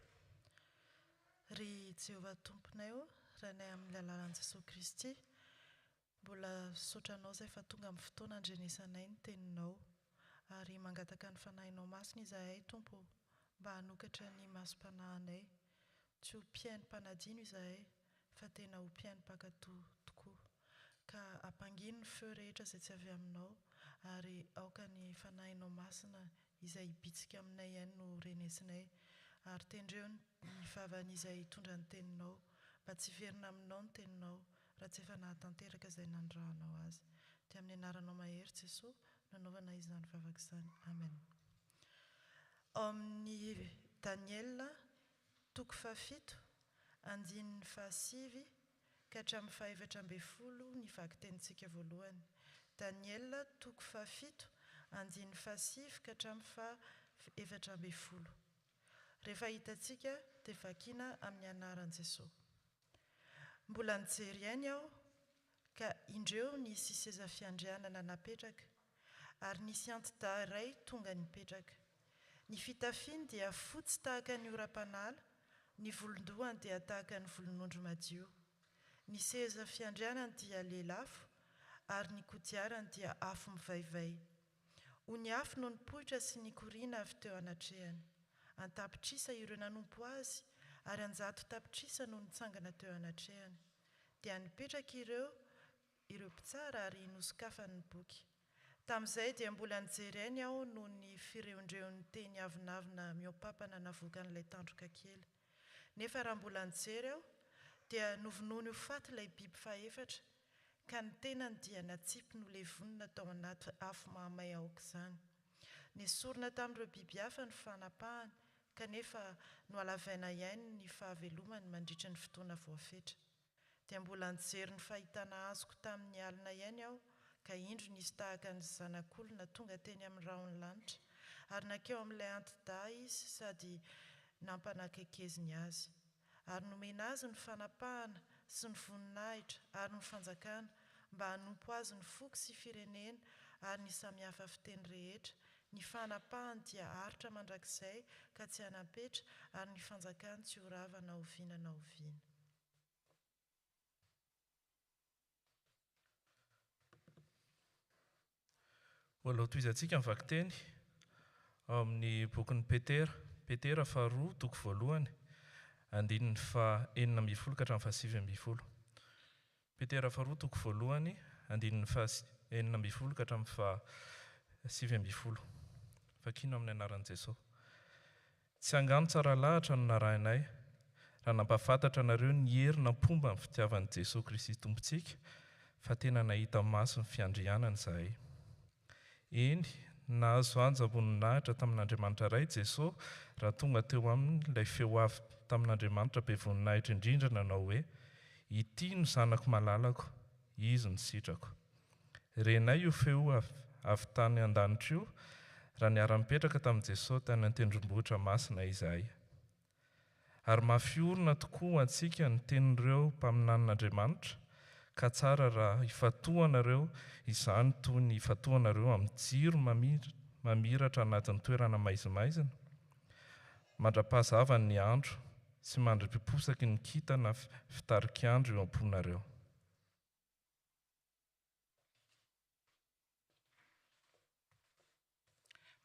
Ry Jehovah tomponay raha nay amin'ny alalan'i Jesosy Kristy, mbola sotranao izay fa tonga amin'ny fotoana andrenesanay ny teninao, ary mangataka ny fanahinao masina izahay tompo, mba hanokatra ny masom-panahinay. Tsy ho mpiaino-panadino izahay, fa tena ho mpiaino-mpakatoa tokoa. Ka ampangino ny feo rehetra izay tsy avy aminao, ary aoka ny fanahinao masina izay hibitsika aminay ihany no renesinay, ary tendreo ny fahavan'izay hitondra ny teninao, mba tsy verina aminao ny teninao, raha tsy efa nahatanteraka izay nandrahanao azy. Dia amin'ny anaranao mahery Jesosy, nanaovana izany vavaka izany. Amen. Ao amin'ny Daniel, toko 7, andininy 7 ka hatramin'ny 11 ny vaky tenintsika voalohany. Daniel, toko 7, andininy 7 ka hatramin'ny 11. Rehefa hitantsika dia vakiana amin'ny anaran'i Jesosy. Mbola nijery ainy aho, ka indreo nisy seza fiandrianana napetraka, ary nisy anti-daa iray tonga nipetraka. Ny fitafiany dia fotsy tahaka ny oram-panala, ny volondohany dia tahaka ny volon'ondry madio. Ny seza fiandrianana dia lelafo, ary ny kodiarany dia afo mivaivay. Ho ny afo no nipoitra sy ny koriana avy teo anatrehany. Antapitrisa ireo nanompo azy, ary anjato tapitrisa no nitsangana teo anatrehany. Dia nipetraka ireo mpitsara ary nosokafany ny boky. Tamin'izay dia mbola nijery ainy aho no ny fireondreon'ny teny avinavina miopampana navoakan'ilay tandroka kely. Nefa raha mbola nijery aho, dia novonoiny ho faty ilay biby fahefatra, ka ny tenany dia natsipy no levonina tao anaty afo mahamay aok'izany. Nesorina tamin'ireo biby hafa ny fanapahany, kanefa no alavaina ihany ny fahavelomany mandritra ny fotoana voafetra. Dia mbola nijery ny fahitana azoko tamin'ny alina ihany aho, ka indro nisy tahaka ny zanak'olona tonga teny amin'ny rahony lanitra, ary nakeo amin'ilay anti-daa izy sady nampanakaikeziny azy. Ary nomena azy ny fanapahana sy ny voninahitra ary ny fanjakana, mba hanompo azy ny foko sy firenena ary ny samihafa fiteny rehetra. Ny fanapahany dia aritra mandrakizay ka tsy hanapetra, ary ny fanjakany tsy ho rava na oviana na oviana. Voalao toizantsika ny vaky-teny ao amin'ny bokin'ny Petera 2, toko 1, andininy 4 ka hatramin'ny 7. Petera 2, toko 1, andininy 4 ka hatramin'ny 7. Vakiana amin'ny anaran'i Jesosy. Tsy angano tsara lahatra no narahinay, raha nampahafantatra anareo ny hery nampomba ny fitiavan'i Jesosy Kristy tompontsika, fa tena nahita maso ny fiandrianana izahay. Eny, nahazo anja-boninahitra tamin'Andriamanitra iray Jesosy, raha tonga teo aminy ilay feo avy tamin'Andriamanitra be voninahitra indrindra nanao hoe: ity no zanako malalako, izy no sitrako. Renay io feo avy tany an-danitra io, raha niara-mipetraka tamin'i Jesosy tany an-tendrombohitra masina izahay. Ary mafiorina tokoa antsika ny tenin'ireo mpaminan'Andriamanitra, ka tsara raha ifatohanareo izany toy ny ifatohanareo amin'ny jiro mamiratra anatin'ny toerana maizimaizina, mandra-pahazava ny andro sy mandra-piposaky ny kintana fitarik'andro eo am-ponareo.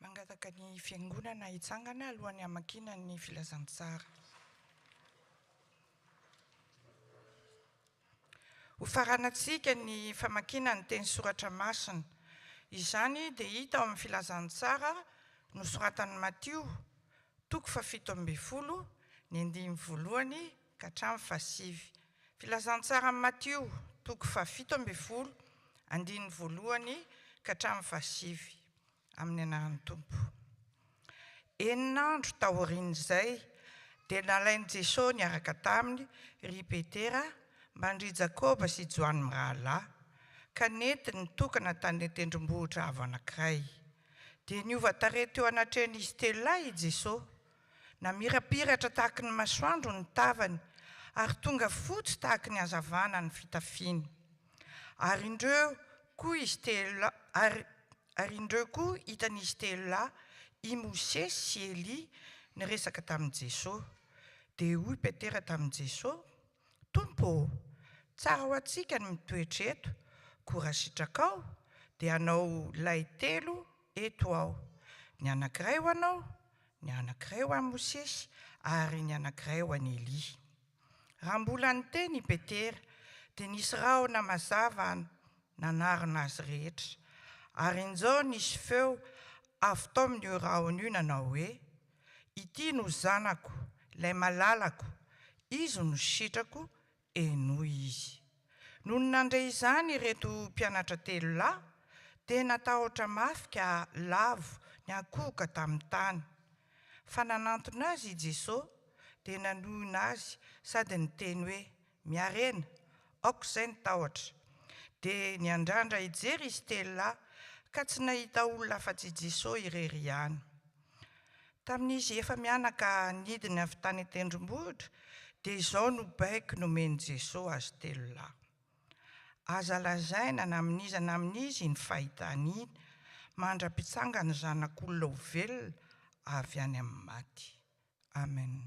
Mangataka ny fiangonana hitsangana alohan'ny hamakiana ny filazantsara. Ho faranantsika ny famakiana ny teny soratra masina. Izany dia hita ao amin'ny filazantsara nosoratan'i Matio, toko 17, ny 1 ka hatramin'ny 7. Filazantsara Matio, toko 17, 1 ka hatramin'ny 7. Amin'ny anaran'ny Tompo. 9 andro taorian'izay dia nalain'i Jesosy niaraka taminy ry Petera, mba ry Jakoba sy Joany mirahalahy, ka nentiny nitokana tany an-tendrombohitra avo anankiray. Dia niova tarehy teo anatrehan'izy telo lahy i Jesosy, namirapiratra tahaka ny masoandro ny tavany, ary tonga fotsy tahaka ny hazavana ny fitafiany. Ary indreo koa hitan'izy telo lahy, i Mosesy sy Elia, niresaka tamin'i Jesosy. Dia hoy Petera tamin'i Jesosy, Tompo, tsara ho antsika ny mitoetra eto, koa raha sitraka ao dia hanao lay 3 eto aho. Ny anankiray ho anao, ny anankiray ho an'i Mosesy, ary ny anankiray ho an'i Elia. Raha mbola niteny i Petera, dia nisy rahona mazava nanarina azy rehetra. Ary inzao nisy feo avy tao amin'io rahona io nanao hoe, ity no zanako, ilay malalako, izy no sitrako, enoy izy. Noho nandray izany ireto mpianatra 3 lahy, dia natahotra mafy ka lavo ny akohoka tamin'ny tany. Fa nanantona azy i Jesosy, dia nanohina azy sady niteny hoe, miarena, aoka izay ny tahotra. Dia niandrandra hijery izy 3 lahy, ka tsy nahita olona afa-tsy Jesosy irery ihany. Tamin'izy efa mianaka nidiny avy tany an-tendrombohitra, dia izao no baiko nomeny Jesosy azy 3 lahy. Aza lazaina na amin'iza na amin'izy ny fahitany iny, mandra-pitsanga ny zanak'olona ho velona avy any amin'ny maty. Amen.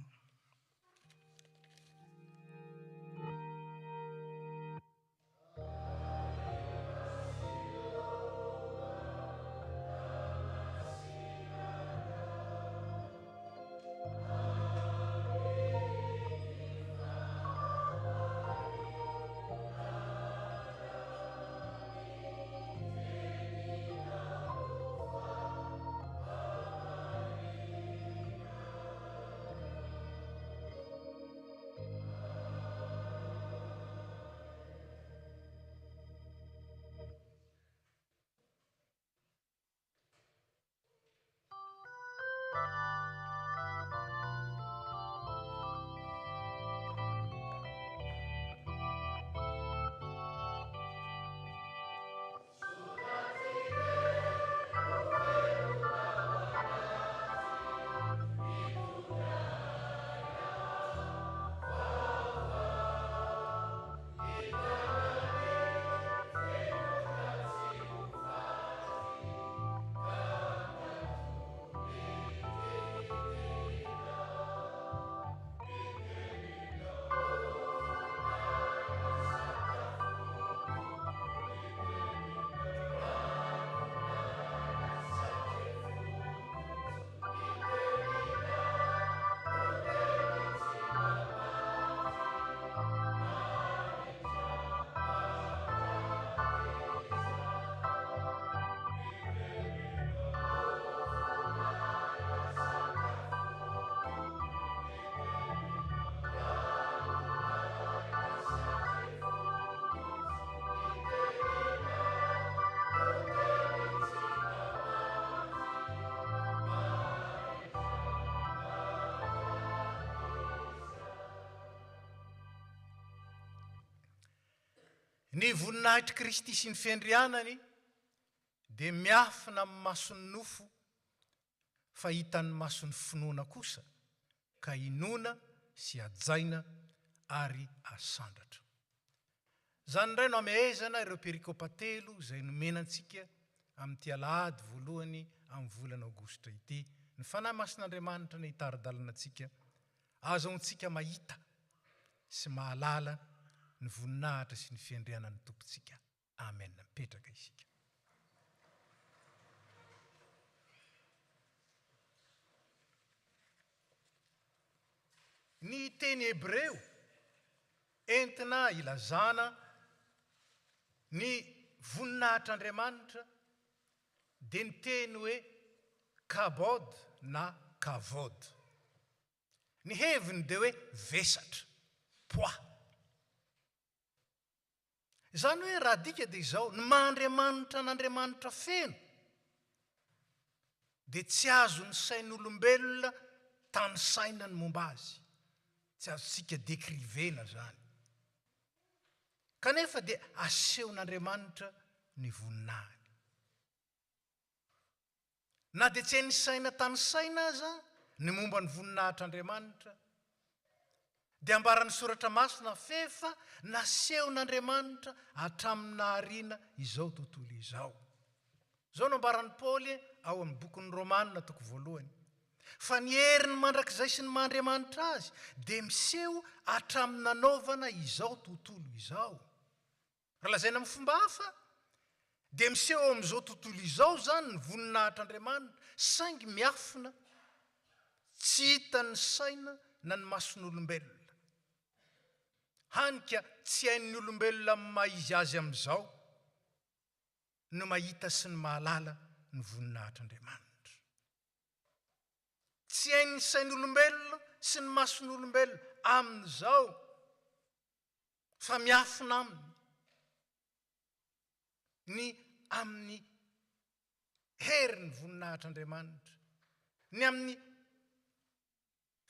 Ny voninahitry Kristy sy ny fiandrianany dia miafina amin'ny mason'ny nofo fa hitan'ny mason'ny finoana kosa ka inona sy ajaina ary asandratra. Zany indray no amehezana ireo perikopa 3 izay nomenantsika amin'ity alahady voalohany amin'ny volana Aogositra ity. Ny fanahy masin'Andriamanitra ny hitara-dalana antsika, azaontsika mahita sy mahalala ny voninahitra sy ny fiandrianan'ny tompontsika. Amen. Mipetraka isika. Ny teny Hebreo entina ilazana ny voninahitr'Andriamanitra dia ny teny hoe kabod na kavod. Ny heviny dia hoe vesatra, poa. Zany hoe raha dika dia izao, ny mahandriamanitra n'Andriamanitra feno dia tsy azo ny sain'olombelona tany saina ny momba azy. Tsy azontsika dekrivena zany. Kanefa dia asehon'Andriamanitra ny voninahiny. Na dia tsy hainy saina tany saina aza ny momba ny voninahitr'Andriamanitra, dia ambaran'ny soratra masina fefa nasehon'Andriamanitra hatramin'ny nahariana izao tontolo izao. Izao no ambaran'ny Paoly ao amin'ny bokin'ny Romanina 2. fa ny heriny mandrakizay sy ny Mandriamanitra azy dia miseho hatramin'ny nanaovana izao tontolo izao. Raha lazaina amin'ny fomba hafa dia miseho amin'izao tontolo izao zany ny voninahitr'Andriamanitra, saingy miafina, tsy hita ny saina na ny mason'olombelona. Hanika tsy hain'ny olombelona maizy azy amin'izao no mahita sy ny mahalala ny voninahitr'Andriamanitra. Tsy hain'ny sain'olombelona sy ny mason'olombelona amin'izao fa miafina aminy ny amin'ny herin'ny voninahitr'Andriamanitra, ny amin'ny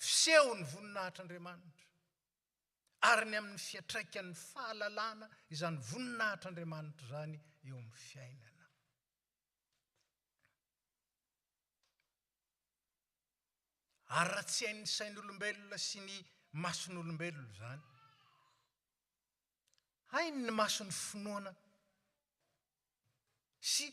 fisehon'ny voninahitr'Andriamanitra, ary ny amin'ny fiatraikan'ny fahalalana izany voninahitr'Andriamanitra zany eo amin'ny fiainana. Ary raha tsy hain'ny sain'olombelona sy ny mason'olombelona zany, hainy ny mason'ny finoana sy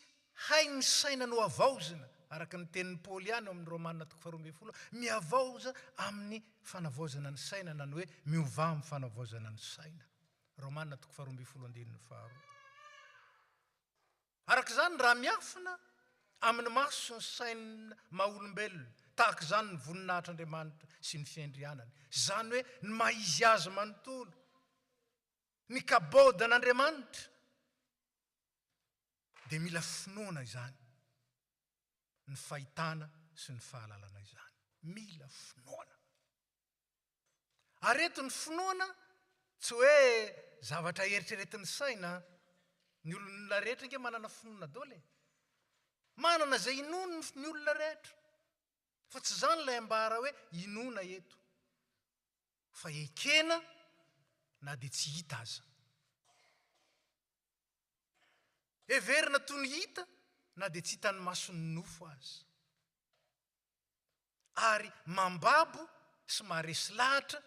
hainy ny saina no avaozana, araka ny tenin'ny Paoly ihany amin'ny Romanina 12, miavaoza amin'ny fanavaozana ny saina, na ny hoe miova amin'ny fanavaozana ny saina. Romanina 12:12. Araka izany raha miafina amin'ny maso sy ny saina maha-olombelona, tahaka izany ny voninahitr'Andriamanitra sy ny fiandrianany, zany hoe ny maizy azy manontolo, ny kabodan'Andriamanitra, dia mila finoana izany, ny fahitana sy ny fahalalana izany. Mila finoana. Ary eto ny finoana tsy hoe zavatra eritreretin'ny saina. Ny olona rehetra nge manana finoana daholo. Manana zay inona ny olona rehetra. Fa tsy zany ilay ambara hoe inona eto, fa ekena na dia tsy hita aza. Heverina toy ny hita na dia tsy hitan'ny mason'ny nofo aza. Ary mambabo sy maharesy lahatra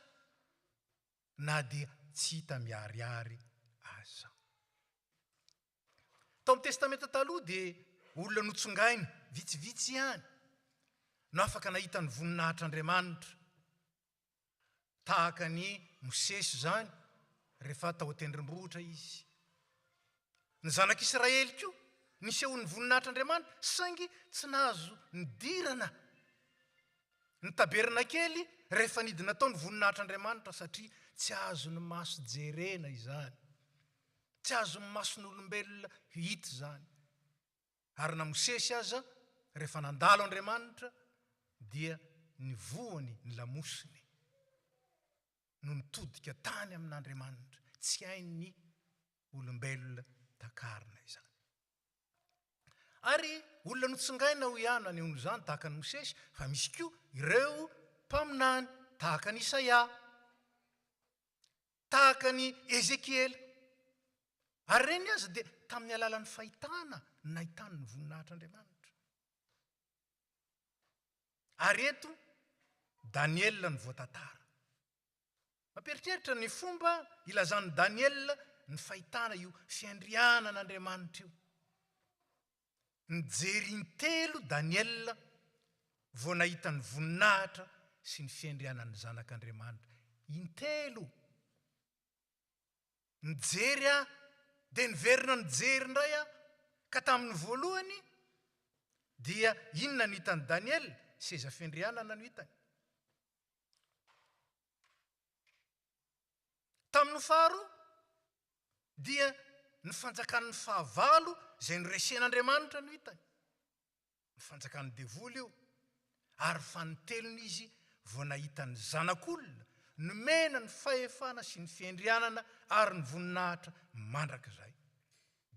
na dia tsy hita miharihary aza. Tao amin'ny testamenta taloha dia olona notsongaina vitsivitsy ihany no afaka nahita ny voninahitr'Andriamanitra, tahaka ny Mosesy zany rehefa tao an-tendrombohitra izy. Ny zanak'Israely koa nisehon'ny voninahitr'Andriamanitra, saingy tsy nahazo nidirana ny tabernakely rehefa nidina tao ny voninahitr'Andriamanitra, satria tsy azo ny maso jerena izany, tsy azo ny mason'olombelona hita zany. Ary na Mosesy aza rehefa nandalo Andriamanitra dia ny voany ny lamosiny no nitodika tany amin'Andriamanitra, tsy hain'ny olombelona takarina izany. Ary olona notsongaina ho ihany aneho izany tahaka ny Mosesy, fa misy koa ireo mpaminany tahaka ny Isaia, tahaka ny Ezekiela. Ary reny aza dia tamin'ny alalan'ny fahitana nahitany ny voninahitr'Andriamanitra. Ary eto Daniela ny voatantara. Mamperitreritra ny fomba ilazan'ny Daniela ny fahitana io fiandrianan'Andriamanitra io. Nijery intelo Daniela vao nahita ny voninahitra sy ny fiandrianan'ny zanak'Andriamanitra. Intelo. Nijery dia niverina nijery indray ka tamin'ny voalohany dia inona no hitany Daniela? Seza fiandrianana no hitany. Tamin'ny faharoa dia ny fanjakan'ny fahavalo izay noresen'Andriamanitra no hitany. Ny fanjakan'ny devoly io. Ary fanitelony izy vao nahitany zanak'olona, nomena ny fahefana sy ny fiandrianana ary ny voninahitra mandrakizay.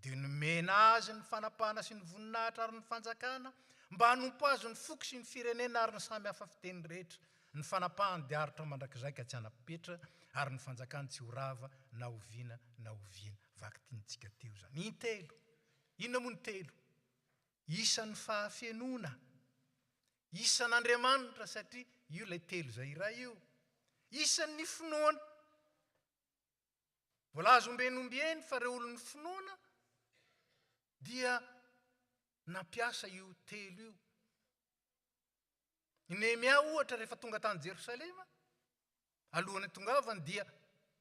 Dia nomena azy ny fanapahana sy ny voninahitra ary ny fanjakana mba hanompo azy ny foko sy ny firenena ary ny samy hafa fiteny rehetra. Ny fanapahany dia aritra mandrakizay ka tsy hanapetra, ary ny fanjakany tsy horava na oviana na oviana. Vaky tiantsika teo zany. Intelo. Inona moa ny telo? Isan'ny fahafenoana. Isan'Andriamanitra, satria io ilay telo izay iray io. Isan'ny finoana. Voalaza ombenombieny fa ireo olon'ny finoana dia nampiasa io telo io. Nehemia ohatra rehefa tonga tany Jerosalema, alohany tongavany dia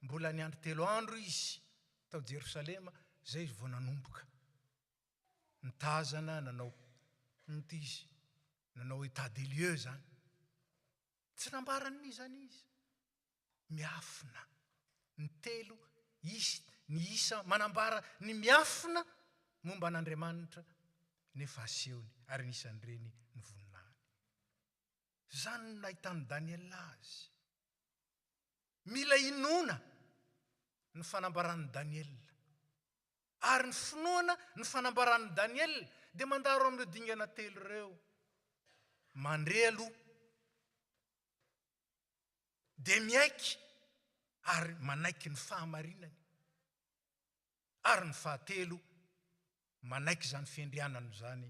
mbola niandro 3 andro izy tao Jerosalema, zay izy vao nanomboka nitazana, nanao ntizy, nanao état des lieux zany. Tsy nambarany zany izy. Miafina. Ny 3 ny isa manambara ny miafina momba an'Andriamanitra nefa asehony ary nisan'ireny ny voninahiny. Zany nahitany Daniel azy. Mila inona ny fanambaran'ny Daniel. Ary ny finoana ny fanambaran'ny Daniel dia mandaro amin'ireo dingana 3 ireo. Mandre aloha dia miaiky ary manaiky ny fahamarinany. Ary ny fahatelo manaiky zany fiandrianany zany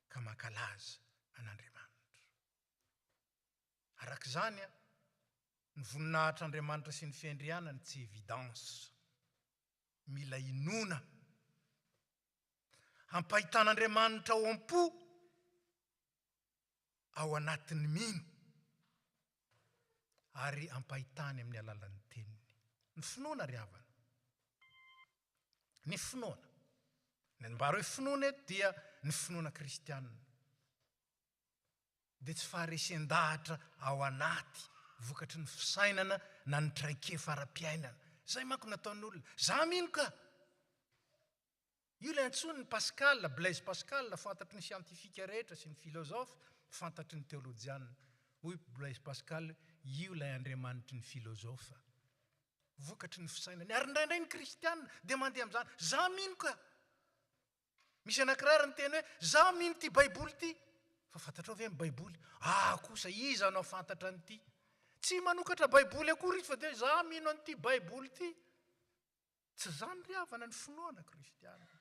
ka mankalaza an'Andriamanitra. Arak'izany ny voninahitr'Andriamanitra sy ny fiandrianany tsy evidence. Mila inona hampahitan'Andriamanitra ao am-po ao anatin'ny mino ary hampahitany amin'ny alalan'ny teniny. Ny finoana ry havana. Ny finoana. Ny mbaro hoe finoana eto dia ny finoana kristianina. Dia tsy faharesen-dahatra ao anaty vokatry ny fisainana na ny traikefa ara-piainana. Zay manko nataon'olona. Za mino ka. Io ilay antsony ny Pascal, Blaise Pascal, fantatry ny siantifika rehetra sy ny filozofa, fantatry ny teolojianina. Hoy Blaise Pascal, io ilay Andriamanitry ny filozofa. Vokatry ny fisainana. Ary indraindray ny kristianina dia mandeha amin'izany. Za mino ka. Misy anankiray ny teny hoe, za mino ty baiboly ty. Fa fantatrao ve amin'ny baiboly? Kosa iza anao fantatra an'ity? Tsy manokatra baiboly akory izy fa dia za mino an'ity baiboly ty. Tsy zany ry havana ny finoana kristianina.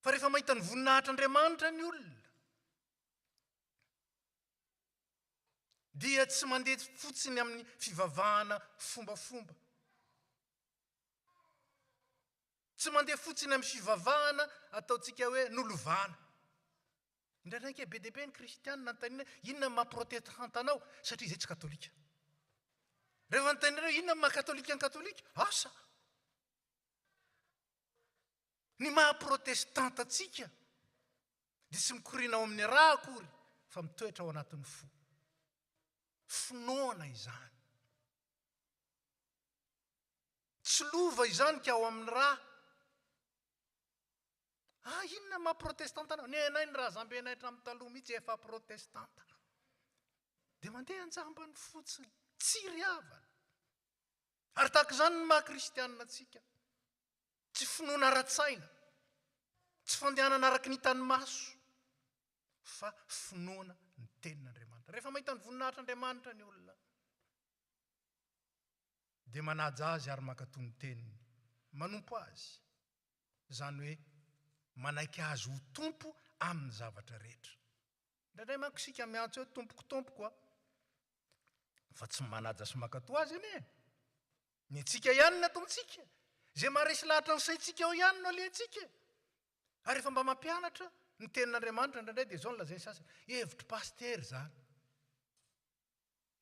Fa rehefa mahita ny voninahitr'Andriamanitra ny olona, dia tsy mandeha fotsiny amin'ny fivavahana fombafomba. Tsy mandeha fotsiny amin'ny fivavahana ataontsika hoe nolovana. Indraindray be dia be ny kristianina notaniana inona maha-protestanta anao satria izay tsy katolika. Rehefa notaniana inona maha-katolika ny katolika? Asa. Ny maha-protestanta atsika dia tsy mikorina ao amin'ny raha akory fa mitoetra ao anatin'ny fo. Finoana izany. Tsy lova izany ka ao amin'ny raha. Inona maha-protestanta anao? Ny anay ny raha zambenay hatramin'ny taloha mihitsy efa protestanta. Dia mandeha anjambany fotsiny. Tsy ry havana. Ary tahaka izany ny maha-kristianina atsika. Tsy finoana ara-tsaina. Tsy fandehanana araky ny tanimaso. Fa finoana ny tenin'Andriamanitra. Rehefa mahita ny voninahitr'Andriamanitra ny olona, dia manaja azy ary mankatoy ny teniny. Manompo azy. Zany hoe manaiky azy ho tompo amin'ny zavatra rehetra. Indraindray manko isika miantso hoe tompoko. Fa tsy manaja sy mankatoy azy anie. Ny antsika ihany ny ataontsika. Zay maharesy lahatra ny saintsika ao ihany no alehantsika. Ary rehefa mba mampianatra ny tenin'Andriamanitra indraindray dia zao ny lazainy sasany. Hevitry paster zany.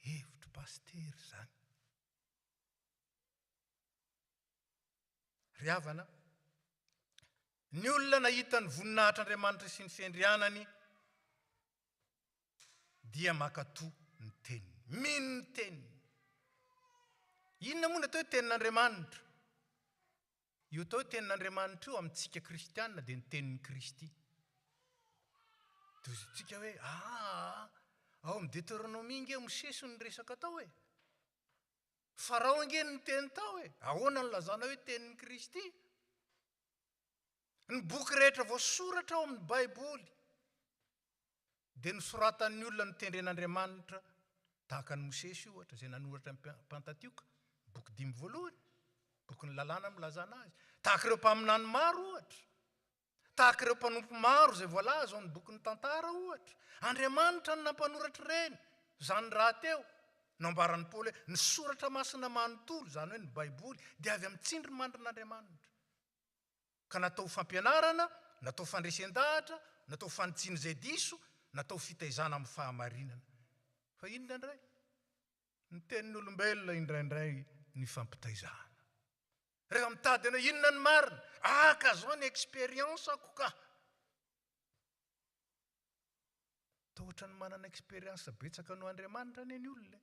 Hevitry paster zany. Ry havana, ny olona nahita ny voninahitr'Andriamanitra sy ny fiandrianany dia mankatoy ny teniny. Mino ny teniny. Inona moa ny atao hoe tenin'Andriamanitra? Io atao hoe tenin'Andriamanitra io amintsika kristianina dia ny tenin'ny Kristy. Dia tsika hoe ao amin'ny Deutéronomie inge Mosesy ny resaka tao hoe. Farao inge ny teny tao hoe. Ahoana ny lazana hoe tenin'ny Kristy? Ny boky rehetra voasoratra ao amin'ny baiboly dia nosoratan'ny olona nitendren'Andriamanitra tahaka ny Mosesy ohatra izay nanoratra ny Pentateuka, boky 5 voalohany, boky ny lalàna milazana azy. Tahaka ireo mpaminany maro ohatra. Tahaka ireo mpanompo maro izay voalaza ao amin'ny boky ny tantara ohatra. Andriamanitra no nampanoratra ireny. Zany raha teo nambaran'ny Paoly hoe ny soratra masina manontolo, zany hoe ny baiboly, dia avy amin'ny tsindry mandrin'Andriamanitra. Ka natao fampianarana, natao fandresen-dahatra, natao fanitsiana izay diso, natao fitaizana amin'ny fahamarinana. Fa inona indray? Ny tenin'olombelona indraindray ny fampitaizana. Rehefa mitady anao inona ny marina? Aka zao ny expérience-ako ka. Tohatra ny manana expérience betsaka no Andriamanitra ny any olona.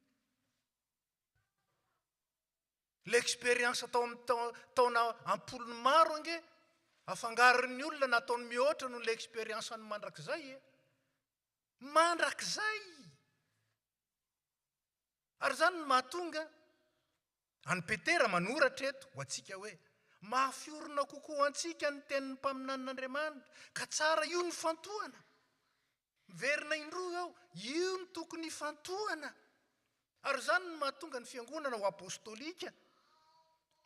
L'expérience atao amin'ny taona ampolony maro ange, afangaron'ny olona nataony mihoatra noho l'expérience ny mandrakizay. Mandrakizay! Ary zany ny mahatonga any Petera manoratra eto ho antsika hoe mahafiorina kokoa antsika ny tenin'ny mpaminan'Andriamanitra, ka tsara io ny fantohana. Miverina indroa ao, io ny tokony fantohana. Ary zany ny mahatonga ny fiangonana ho apostolika,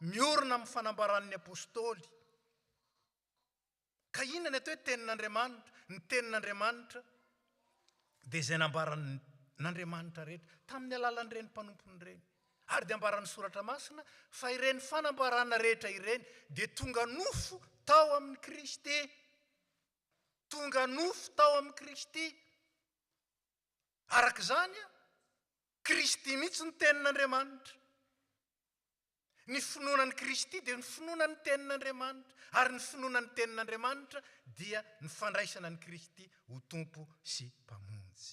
miorina amin'ny fanambaran'ny apôstôly. Ka inona ny atao hoe tenin'Andriamanitra? Ny tenin'Andriamanitra dia izay nambaran'Andriamanitra rehetra tamin'ny alalan'ireny mpanompony ireny. Ary dia ambaran'ny soratra masina fa ireny fanambarana rehetra ireny dia tonga nofo tao amin'ny Kristy. Tonga nofo tao amin'ny Kristy. Araka izany, Kristy mihitsy ny tenin'Andriamanitra. Ny finoanan'ny Kristy dia ny finoanan'ny tenin'Andriamanitra. Ary ny finoanan'ny tenin'Andriamanitra dia ny fandraisana ny Kristy ho tompo sy mpamonjy.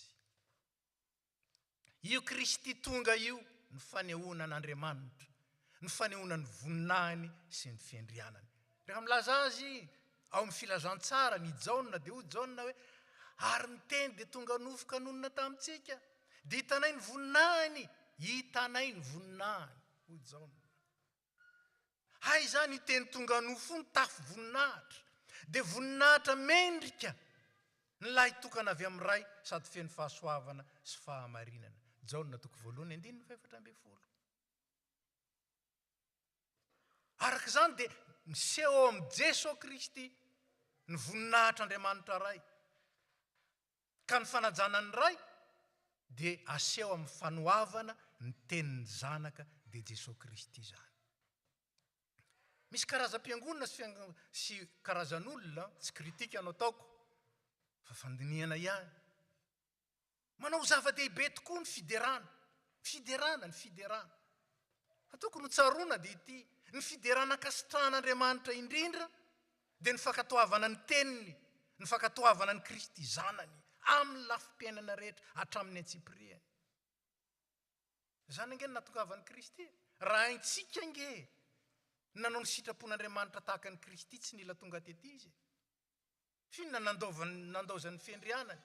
Io Kristy tonga io, ny fanehoanan'Andriamanitra, ny fanehoanan'ny voninahiny sy ny fiandrianany. Rehefa milaza azy ao amin'ny filazantsara ny Jaona dia ho Jaona hoe ary ny teny dia tonga nofo kanonina tamintsika. Dia hitanay ny voninahiny, hitanay ny voninahiny ho Jaona. Hay zany teny tonga nofo ny tafo voninahitra. Dia voninahitra mendrika ny lahy tokana avy amin'ny ray sady feno fahasoavana sy fahamarinana. Jaona 2:4. Araka izany dia miseho amin'ny Jesosy Kristy ny voninahitr'Andriamanitra ray. Ka ny fanajanany ray dia aseho amin'ny fanoavana ny tenin'ny zanaka dia Jesosy Kristy zany. Misy karazam-piangonana sy karazan'olona, tsy kritika no ataoko, fa fandinihana ihany. Manao zava-dehibe tokoa ny fiderana. Fiderana, ny fiderana. Fa tokony tsaroana dia ity, ny fiderana ankasitrahan'Andriamanitra indrindra dia ny fankatoavana ny teniny, ny fankatoavana ny Kristy zanany amin'ny lafim-piainana rehetra hatramin'ny antsipiriany. Zany ange ny natongavan'ny Kristy. Raha aintsika ange nanao ny sitrapon'Andriamanitra tahaka ny Kristy tsy nila tonga tety izy. Finona nandaozan'ny fiandrianany?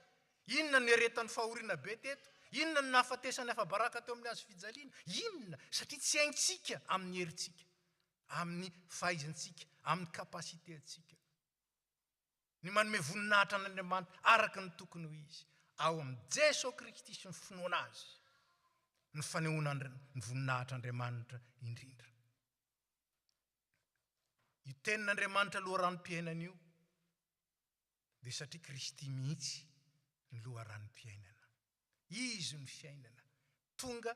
Inona ny aretan'ny fahoriana be teto? Inona ny nahafatesany hafa-baraka teo amin'ny azo fijaliana? Inona? Satria tsy haintsika amin'ny herintsika, amin'ny fahaizantsika, amin'ny kapasitentsika. Ny manome voninahitra an'Andriamanitra araka ny tokony ho izy. Ao amin'ny Jesosy Kristy sy ny finoana azy, ny fanehoana ny voninahitr'Andriamanitra indrindra. Io tenin'Andriamanitra loharanom-piainana io dia satria Kristy mihitsy ny loharanom-piainana. Izy ny fiainana. Tonga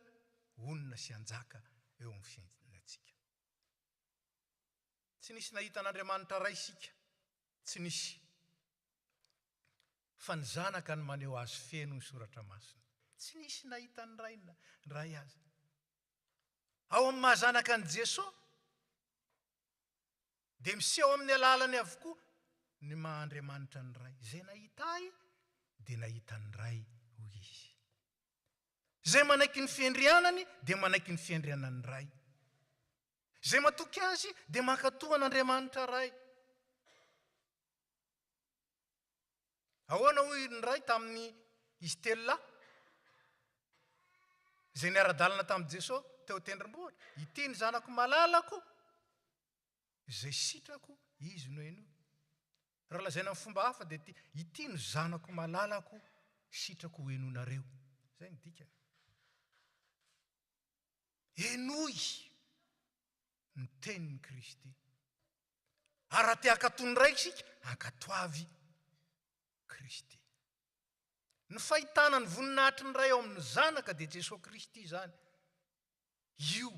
onona sy anjaka eo amin'ny fiainantsika. Tsy nisy nahita an'Andriamanitra ray isika. Tsy nisy. Fa ny zanaka ny maneho azy feno ny soratra masina. Tsy nisy nahita ny ray azy. Ao amin'ny mahazanaka ny Jesosy dia miseho amin'ny alalany avokoa ny maha-Andriamanitra ny ray. Izay nahita ahy dia nahita ny ray ho izy. Izay manaiky ny fiandrianany dia manaiky ny fiandrianany ray. Izay matoky azy dia mankatoa an'Andriamanitra ray. Ahoana hoy ny ray tamin'ny izy telo lahy izay niara-dalana tamin'i Jesosy teo tendrombohitra? Ity ny zanako malalako izay sitrako izy no eno. Raha lazaina amin'ny fomba hafa dia ity ny zanako malalako sitrako ho enonareo. Zay ny dikany. Enoy ny tenin'ny Kristy. Ary te hankatony ray isika, hankatoavy Kristy. Ny fahitana ny voninahitry ny ray ao amin'ny zanaka dia Jesosy Kristy zany. Io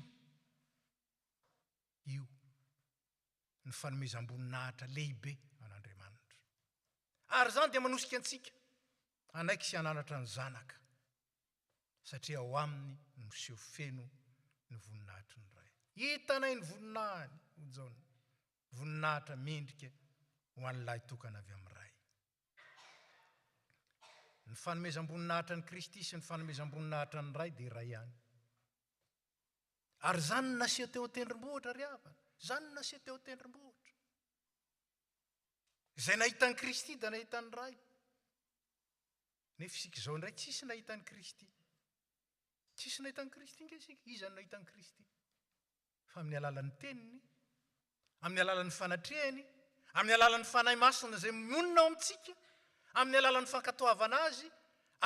ny fanomezam-boninahitra lehibe an'Andriamanitra. Ary zany dia manosika antsika anaiky sy ananatra ny zanaka satria ao aminy no miseho feno ny voninahitry ny ray. Hitanay ny voninahiny hojaona, voninahitra mendrika ho an'ilay tokana avy amin'ny ray. Ny fanomezam-boninahitra ny Kristy sy ny fanomezam-boninahitra ny ray dia ray ihany. Ary zany no naseho teo an-tendrombohitra ry havana, zany no naseho teo an-tendrombohitra. Izay nahita ny Kristy da nahita ny ray. Nefa isika izao indray tsisy nahita ny Kristy. Tsisy nahita ny Kristy inge isika, iza no nahita ny Kristy? Fa amin'ny alalan'ny teniny, amin'ny alalan'ny fanatrehany, amin'ny alalan'ny fanahy masina izay monina ao amintsika, amin'ny alalan'ny fankatoavana azy,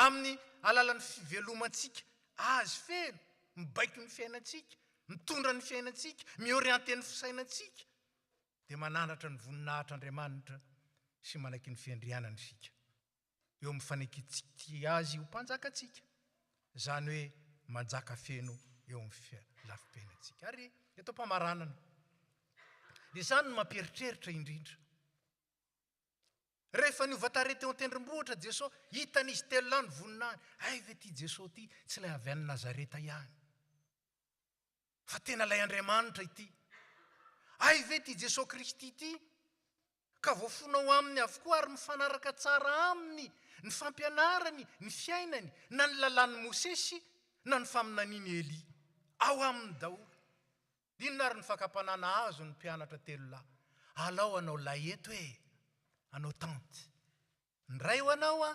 amin'ny alalan'ny fivelomantsika azy feno, mibaiky ny fiainantsika, mitondra ny fiainantsika, miorienté ny fisainantsika, dia mananatra ny voninahitra Andriamanitra sy manaiky ny fiandrianany isika. Eo amin'ny fanekitsika azy ho mpanjakatsika, zany hoe manjaka feno eo amin'ny lafim-piainantsika. Ary eto mpamaranana, dia zany no mampieritreritra indrindra. Rehefa niova-tare teo an-tendrombohitra Jesosy, hitan'izy telo lahy ny voninahiny. Ay ve ty Jesosy ty tsy ilay avy any Nazareta ihany, fa tena ilay Andriamanitra ity. Ay ve ty Jesosy Kristy ty ka voafonao aminy avokoa ary mifanaraka tsara aminy ny fampianarany, ny fiainany, na ny lalàn'ny Mosesy, na ny faminaniany Eli. Ao aminy daholo. Inona ary ny fankampanana azo ny mpianatra telo lahy? Alao anao lahy eto hoe, anao tanty. Ny ray ho anao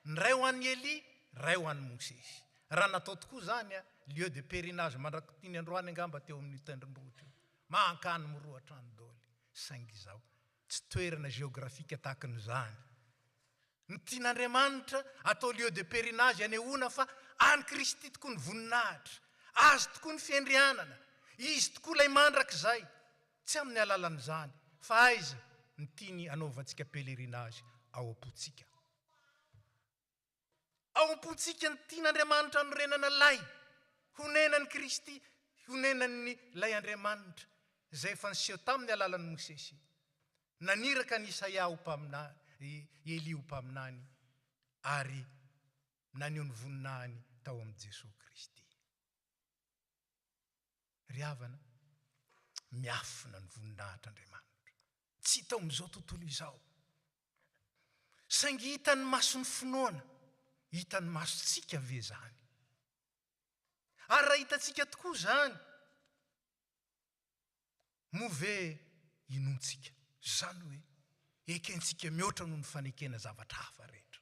ny ray ho an'ny Eli, ray ho an'ny Mosesy. Raha natao tokoa zany lieu de pèlerinage mandrakotiny androany angamba teo amin'ny tendrombohitra. Mankany mirohatra any daoly. Saingy izao, tsy toerana géografika tahaka n'izany. Ny tian'Andriamanitra atao lieu de pèlerinage anehoana fa any Kristy tokoa ny voninahitra, azy tokoa ny fiandrianana, izy tokoa ilay mandrakizay, tsy amin'ny alalan'izany, fa aiza ny tiany anaovantsika pèlerinage ao am-pontsika. Ao am-pontsika ny tian'Andriamanitra anorenana lay, honenan'ny Kristy, honenan'ny lay Andriamanitra, izay efa niseho tamin'ny alalan'ny Mosesy, naniraka ny Isaia ho mpaminany, Eli ho mpaminany, ary naneho ny voninahiny tao amin'ny Jesosy Kristy. Ry havana, miafina ny voninahitr'Andriamanitra. Tsy tao amin'izao tontolo izao. Saingy hitan'ny maso ny finoana, hitan'ny masontsika ve zany? Ary raha hitantsika tokoa zany, move inontsika. Zany hoe, ekentsika mihoatra noho ny fanekena zavatra hafa rehetra.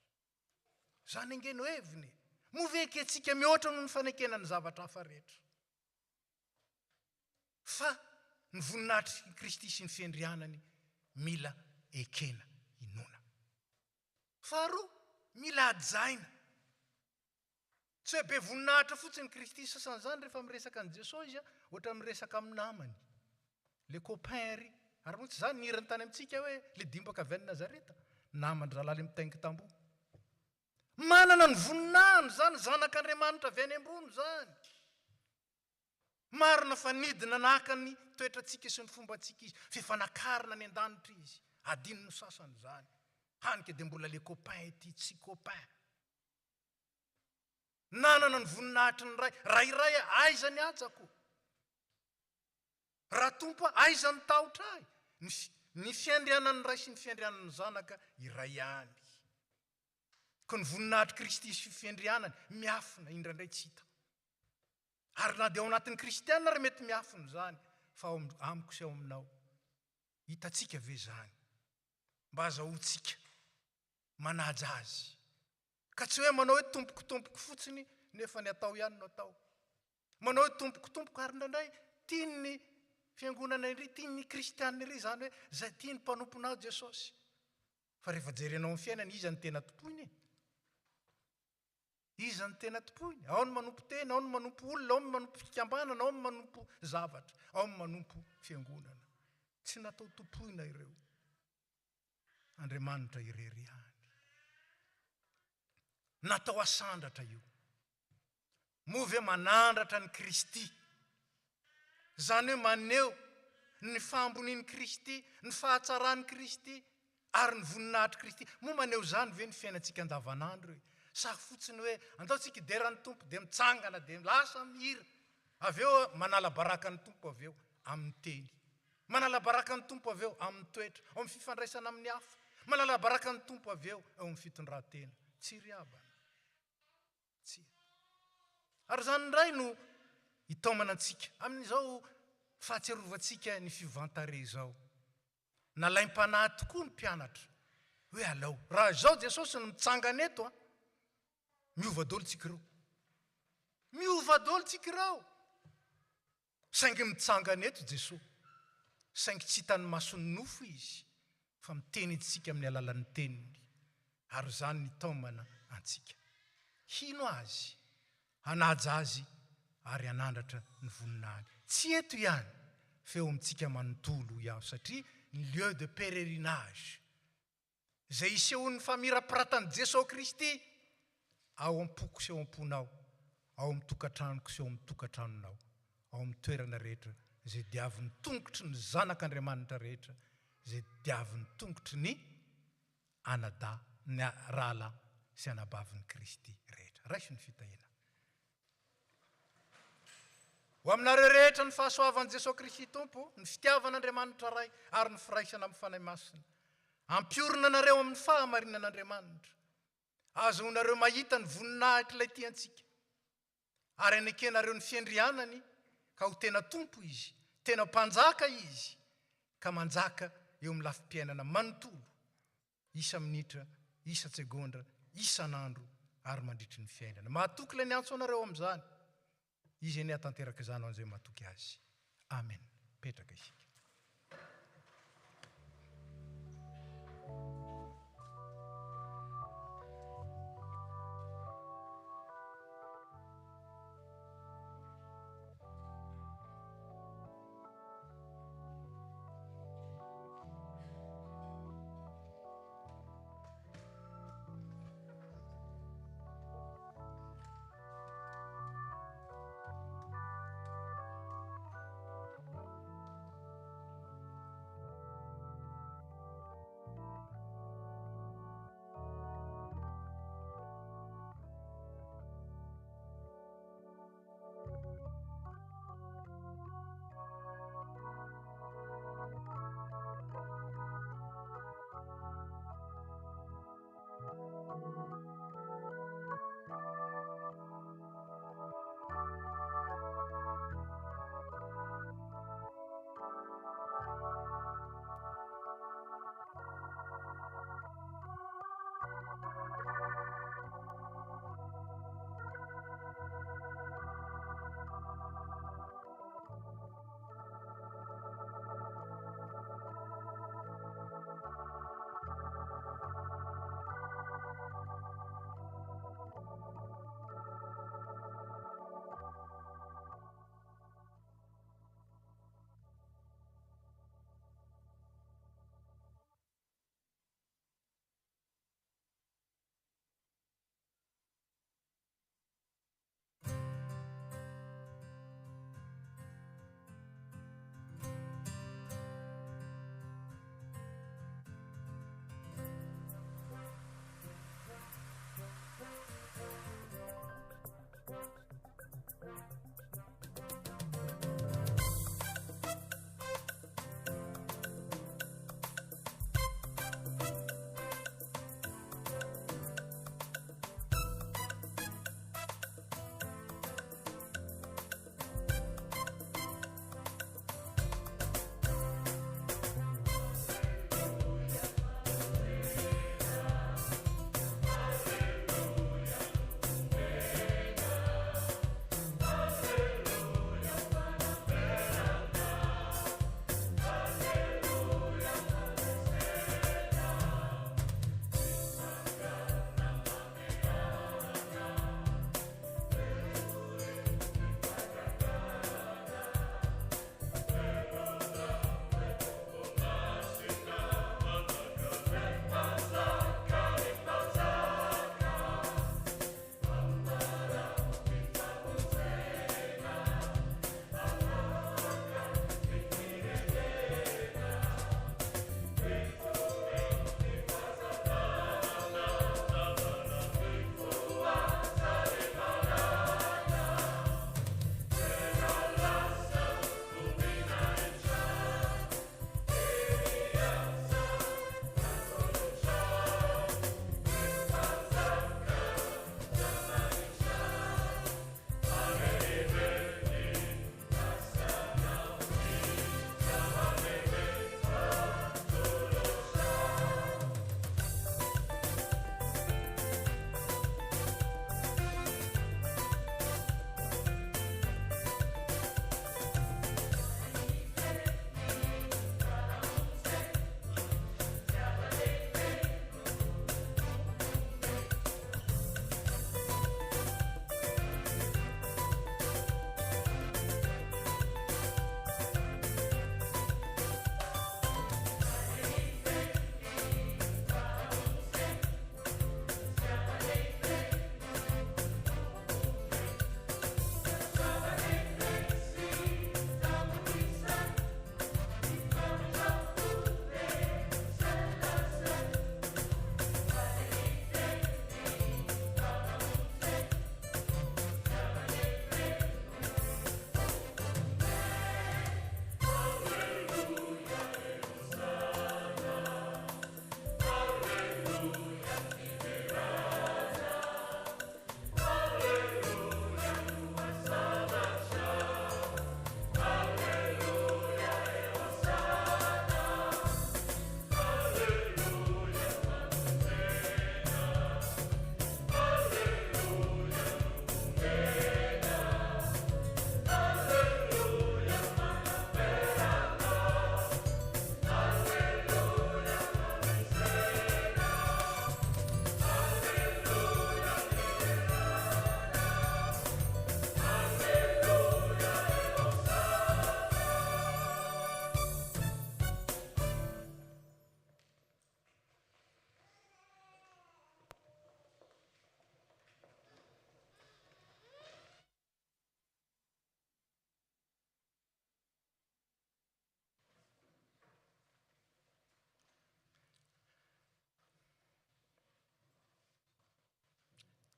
Zany engeno heviny. Move ekentsika mihoatra noho ny fanekena ny zavatra hafa rehetra. Fa ny voninahitry Kristy sy ny fiandrianany mila ekena inona. Faharoa, mila ajaina. Tsy hoe be voninahitra fotsiny Kristy sasan'izany rehefa miresaka an' Jesosy, ohatra miresaka amin'ny namany. Le copain ry, ary moa tsy zany nirany tany amintsika hoe le dimbaka avy any Nazareta, namany rahalaly mitaingy tamboho. Manana ny voninahiny zany, zanak'Andriamanitra avy any ambony zany. Marina fa nidina nahaka ny toetratsika sy ny fombatsika izy, fifanakarina ny an-danitra izy. Adino ny sasany zany. Hanike dia mbola le copain ety, tsy copain. Nanana ny voninahitry ny ray iray aiza ny atsako. Raha tompo aiza ny tahotra ahy. Ny fiandrianan'ny ray sy ny fiandrianan'ny zanaka iray ihany. Ka ny voninahitry Kristy sy fiandrianany miafina indraindray tsy hita. Ary na dia ao anatin'ny kristianina ary mety miafina zany, fa amiko sy ao aminao. Hitatsika ve zany? Mba azahoantsika manaja azy. Ka tsy hoe manao hoe tompoko fotsiny nefa ny atao ihany no atao. Manao hoe tompoko ary indraindray tiany fiangonana iry, tiany kristianina iry zany hoe zay tiany mpanomponao Jesosy. Fa rehefa jerenao amin'ny fiainana, iza ny tena tompoiny? Iza ny tena tompoiny? Ao ny manompo tena, ao ny manompo olona, ao ny manompo fikambanana, ao ny manompo zavatra, ao ny manompo fiangonana. Tsy natao tompoina ireo. Andriamanitra irery ihany. Natao asandratra io. Move manandratra ny Kristy. Zany hoe maneho ny fahambonian'ny Kristy, ny fahatsaran'ny Kristy, ary ny voninahitry Kristy. Moa maneho zany ve ny fiainantsika andavanandro hoe Sary fotsiny hoe andaontsika deran'ny tompo dia mitsangana dia lasa mihira. Avy eo manala baraka ny tompo avy eo amin'ny teny. Manala baraka ny tompo avy eo amin'ny toetra, ao amin'ny fifandraisana amin'ny hafa. Manala baraka ny tompo avy eo amin'ny fitondran-tena. Tsy riabana. Tsy. Ary zany indray no hitaomana antsika amin'izao fahatsiarovantsika ny fivantare izao. Nalaim-panahy tokoa ny mpianatra hoe alao. Raha izao Jesosy no mitsangana eto, miova daholo tsika ireo. Miova daholo tsika ireo. Saingy mitsangana eto Jesosy. Saingy tsy hitany masony nofo izy, fa miteny antsika amin'ny alalan'ny teniny. Ary zany ny taomana antsika. Hino azy, hanaja azy ary hanandratra ny voninahiny. Tsy eto ihany, fa eo amintsika manontolo ihany satria ny lieu de pèlerinage izay isehon'ny famirapiratany Jesosy Kristy ao am-poko sy ao am-ponao, ao amin'ny tokantranoko sy ao amin'ny tokantranonao, ao amin'ny toerana rehetra izay diavin'ny tongotry ny zanak'Andriamanitra rehetra, izay diavin'ny tongotry ny anada, ny rahalahy sy anabavin'ny Kristy rehetra. Raisy ny fitahina. Ho aminareo rehetra ny fahasoavan'i Jesosy Kristy Tompo, ny fitiavan'Andriamanitra ray ary ny firaisana amin'ny fanahy masina. Ampiorina nareo amin'ny fahamarinan'Andriamanitra. Azonareo mahita ny voninahitra ilay tiantsika. Ary anekenareo ny fiandrianany ka ho tena tompo izy, tena mpanjaka izy, ka manjaka eo amin'ny lafim-piainana manontolo, isa minitra, isa tsegondra, isan'andro ary mandritry ny fiainana. Mahatoky ilay ny antso anareo amin'izany. Izy ny hatanteraka izany ho an'izay mahatoky azy. Amen. Petraka isika.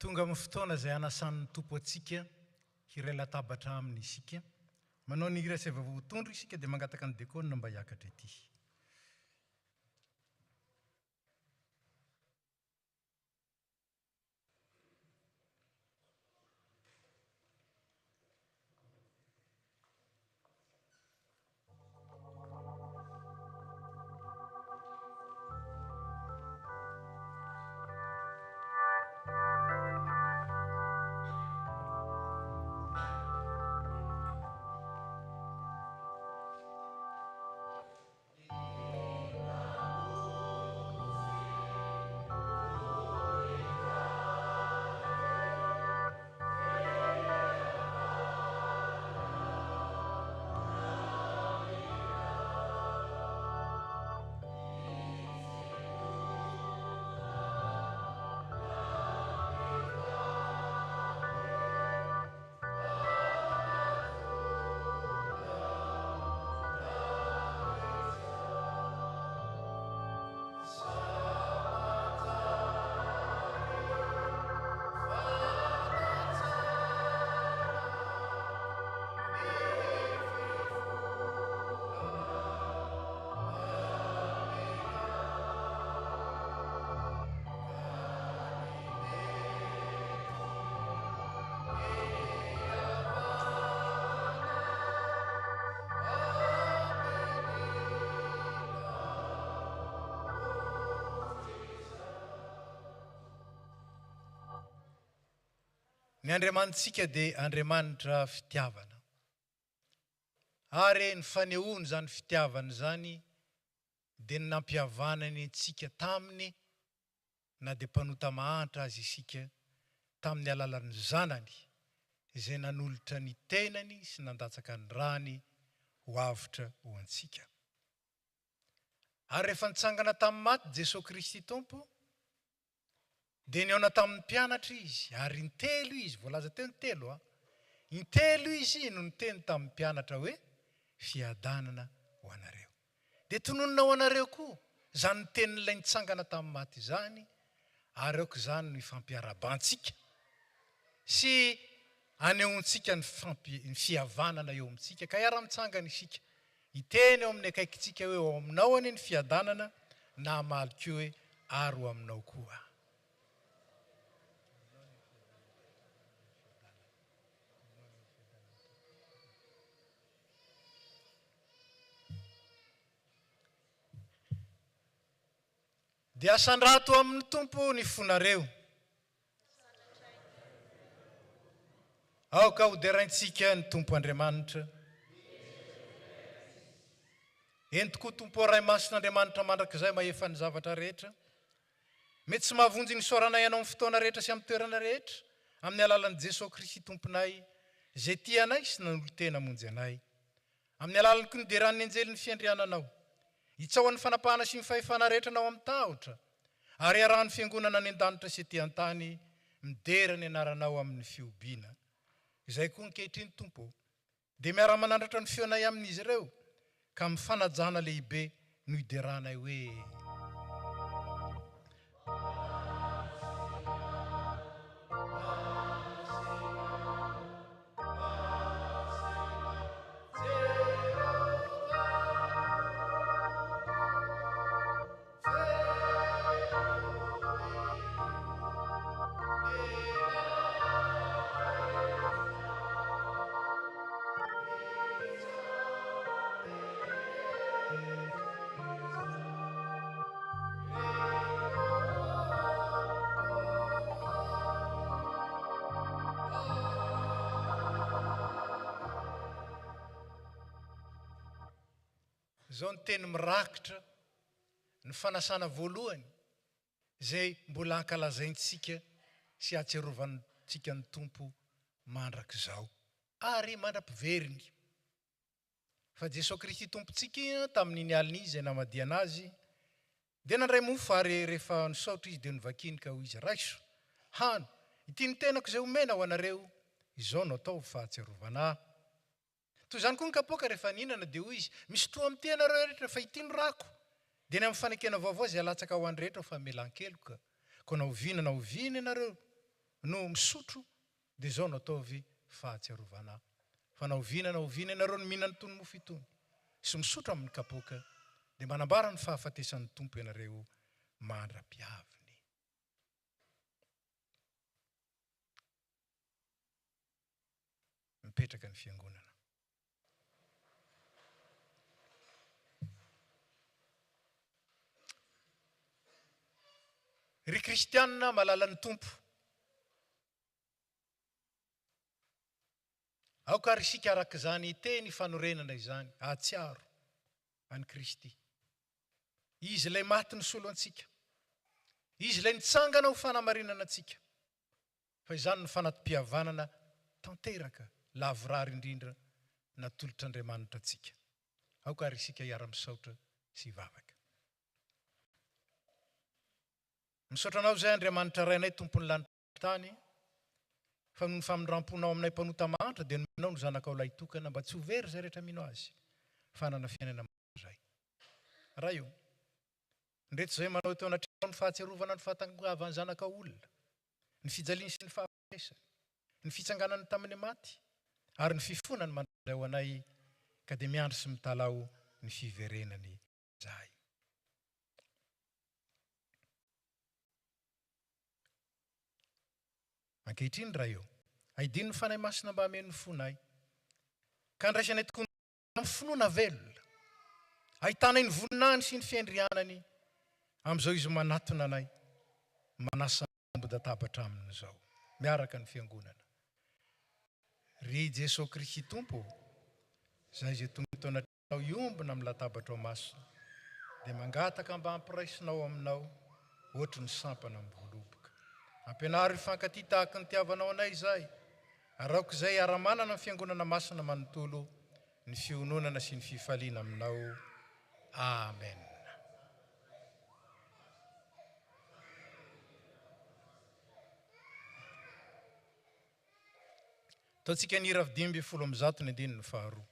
tonga amin'ny fotoana izay anasan'ny tompo antsika hiray latabatra aminy isika. Manao ny hira sy vavotondro isika dia mangataka ny dekona mba hiakatra ety. Ny Andriamanitsika dia Andriamanitra fitiavana. Ary ny fanehoany izany fitiavana izany dia ny nampihavanany antsika taminy, na dia mpanota mahantra azy isika tamin'ny alalan'ny zanany izay nanolotra ny tenany sy nandatsaka ny rany ho avitra ho antsika. Ary rehefa nitsangana tamin'ny maty Jesosy Kristy Tompo, dia niaona tamin'ny mpianatra izy, ary intelo izy, voalaza teo ny telo. Intelo izy no niteny tamin'ny mpianatra hoe fiadanana ho anareo. Dia tononona ho anareo koa, izany tenin'ilay nitsangana tamin'ny maty izany, ary aoka izany ny fampiarabantsika sy anehoantsika ny fihavanana eo amintsika. Ka hiara-mitsangana isika, hiteny eo amin'ny akaikintsika hoe ao aminao anie ny fiadanana, na hamaliko hoe ary ho aminao koa. Dia asan-drato amin'ny Tompo ny fonareo. Aoka hoderaintsika ny Tompo Andriamanitra. Eny tokoa Tompo ray mason'Andriamanitra mandrakizay mahefa ny zavatra rehetra. Mety tsy mahavonjy ny soaranay ianao amin'ny fotoana rehetra sy amin'ny toerana rehetra, amin'ny alalan'i Jesosy Kristy Tomponay, izay tianay sy nanolo-tena hamonjy anay. Amin'ny alalany koa nideran'ny anjely ny fiandriananao. Hitsaoan'ny fanapahana sy ny fahefana rehetra anao amin'ny tahotra, ary arahan'ny fiangonana any an-danitra sy ety an-tany, midera ny anaranao amin'ny fiobiana. Izay koa ankehitriny Tompo, dia miara-manandratra ny feonay amin'izy ireo, ka mifanajana lehibe no hideranay hoe izao ny teny mirakitra ny fanasana voalohany izay mbola hankalazaintsika sy hatserovantsika ny Tompo mandrakizao ary mandra-piveriny. Fa Jesosy Kristy Tompontsika tamin'iny alina izy izay namadiana azy, dia nandray mofo ary rehefa nisaotra izy dia nivakiny ka ho izy raiso, hano, ity ny tenako izay omena ho anareo, izao no atao fahatserovana. Toy izany koa ny kapoaka rehefa ninana dia hoy izy, misy toa amin'ny tenareo rehetra fa ity no rako. Dia ny amin'ny fanekena vaovao izay alatsaka ho any rehetra fa melan-keloka. Ko na oviana ianareo, no misotro dia zao no ataovy fahatsiarovana. Fa na oviana ianareo no mihinana itony mofo itony sy misotro amin'ny kapoaka dia manambara ny fahafatesan'ny tompo ianareo mandra-piaviny. Mipetraka ny fiangonana. Ry kristianina malala ny tompo. Aoka ry isika araka izany teny fanorenana izany, ahatsiaro any Kristy. Izy ilay maty nisolo antsika. Izy ilay nitsangana ho fanamarinana antsika. Fa izany ny fanatom-pihavanana tanteraka lavorary indrindra natolotr'Andriamanitra antsika. Aoka ry isika hiara-misaotra sy hivavaka. Misaotra anao izay Andriamanitra rainay tompony lanitra tany, fa ny famindramponao aminay mpanota mahantra dia nomenao ny zanakao ilay tokana mba tsy ho very izay rehetra mino azy, fa hanana fiainana izay. Raha io, ndreto izay manao teo anatrehao ny fahatsiarovana ny fahatangavan'ny zanakao olona, ny fijaliany sy ny fahafatesany, ny fitsanganany tamin'ny maty, ary ny fifonany mandray ho anay, ka dia miandry sy mitalao ny fiverenany izahay. Ankehitriny raha io, haidiny ny fanahy masina mba hameno ny fonay, ka andraisanay tokoa amin'ny finoana velona, ahitanay ny voninahiny sy ny fiandrianany, amin'izao izy manatona anay, manasa omby-databatra amin'izao, miaraka ny fiangonana. Ry Jesosy Kristy Tompo, izay izay tonga tao anatinao iombona amin'ny latabatra masina, dia mangataka mba hampiraisinao aminao, ohatry ny sampana amin'ny voloboka. Ampianary fankaty tahaka ny tiavanao anay izay, ary aoka izay ara-manana ny fiangonana masina manontolo, ny fiononana sy ny fifaliana aminao. Amen. Ataontsika ny hira 5:112.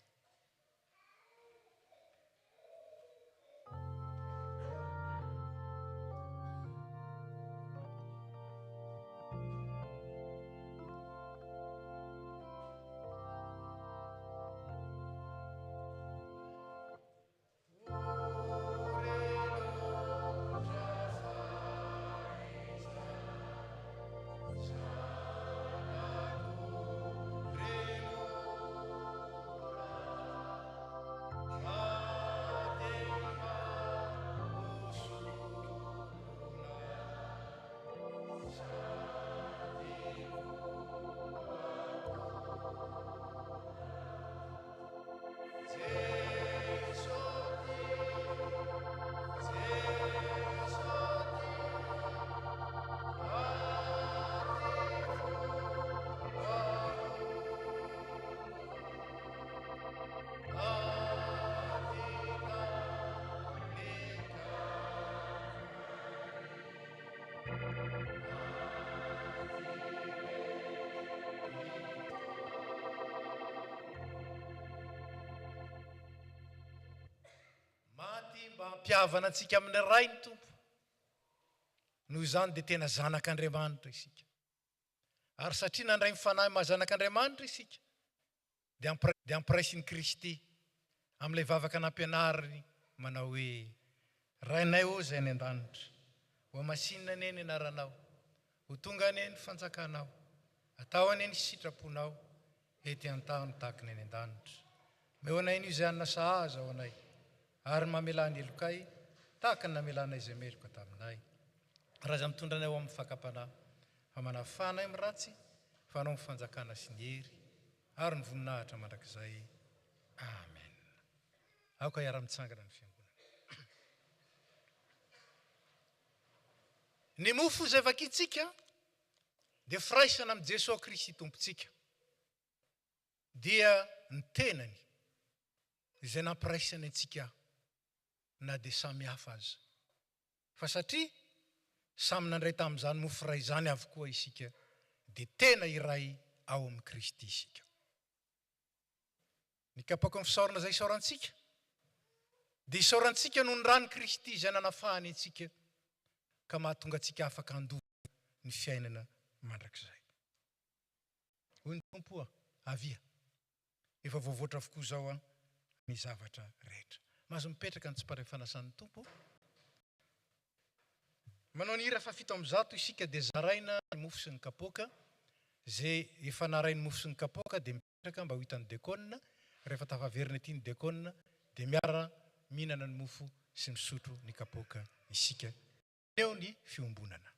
Mpiavana antsika amin'ny ray ny tompo. Noho izany dia tena zanak'Andriamanitra isika. Ary satria nandray mifanahy mahazanak'Andriamanitra isika, dia ampiraisin'i Kristy amin'ilay vavaka nampianariny manao hoe: rainay o izay any an-danitra, ho masinina ane ny anaranao, ho tonga ane ny fanjakanao, atao ane ny sitraponao, ety an-tany tahaka ny any an-danitra. Meo anay n'io izay anona sahaza ao anay, ary mamelany elokay tahaka ny namelanay izay meloka taminay. Raha izay mitondra anay ao amin'ny fakapanahy, fa manafanay amin'ny ratsy, fa anao amin'ny fanjakana sy ny hery, ary ny voninahitra mandrakizay. Amen. Aoka hiara-mitsangana ny fiangonana. Ny mofo izay vakitsika dia firaisana amin'ny Jesosy Kristy Tompontsika, dia ny tenany izay nampiraisany antsika na dia samy hafa aza. Fa satria samy nandray tamin'izany mofo iray izany avokoa isika, dia tena iray ao amin'ny Kristy isika. Ny kapako amin'ny fisaorana izay isaorantsika, dia isaorantsika noho ny rany Kristy izay nanafahany antsika, ka mahatonga antsika afaka handova ny fiainana mandrakizay. hoy ny tompo avia efa voavoatra avokoa zao ny zavatra rehetra. Mahazo mipetraka ny tsimparay-fanasan'ny tompo. Manao ny hira fa 7:100 isika dia zaraina ny mofo sy ny kapoaka. Zay efa narainy mofo sy ny kapoaka dia mipetraka mba ho hitan'ny dekona. Rehefa tafaverina ety ny dekona dia miara mihinana ny mofo sy misotro ny kapoaka isika. Eo ny fiombonana.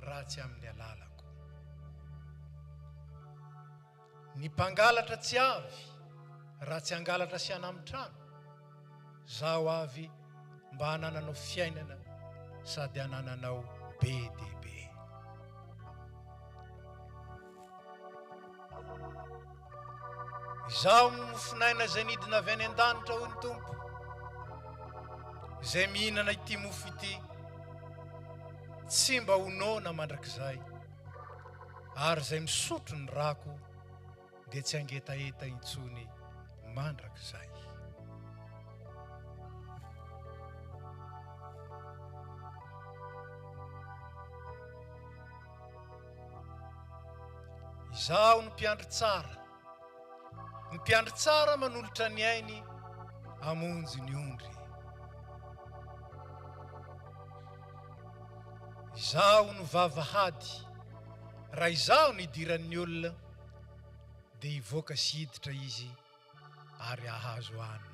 Ratsy amin'ny alalako. Ny mpangalatra tsy avy, ratsy angalatra sy anamitrano. Zaho avy mba hanananao fiainana sady hanananao be dia be. Zaho mofinaina izay nidina avy any an-danitra hoy ny tompo. Izay mihinana ity mofo ity tsy mba honona mandrakizay, ary izay misotro ny rako dia tsy angetaeta intsony mandrakizay. izaho no mpiandry tsara. Ny mpiandry tsara manolotra ny ainy amonjy ny ondry. Izaho no vavahady, raha izaho no idiran'ny olona dia hivoaka sy hiditra izy ary ahazo hanina.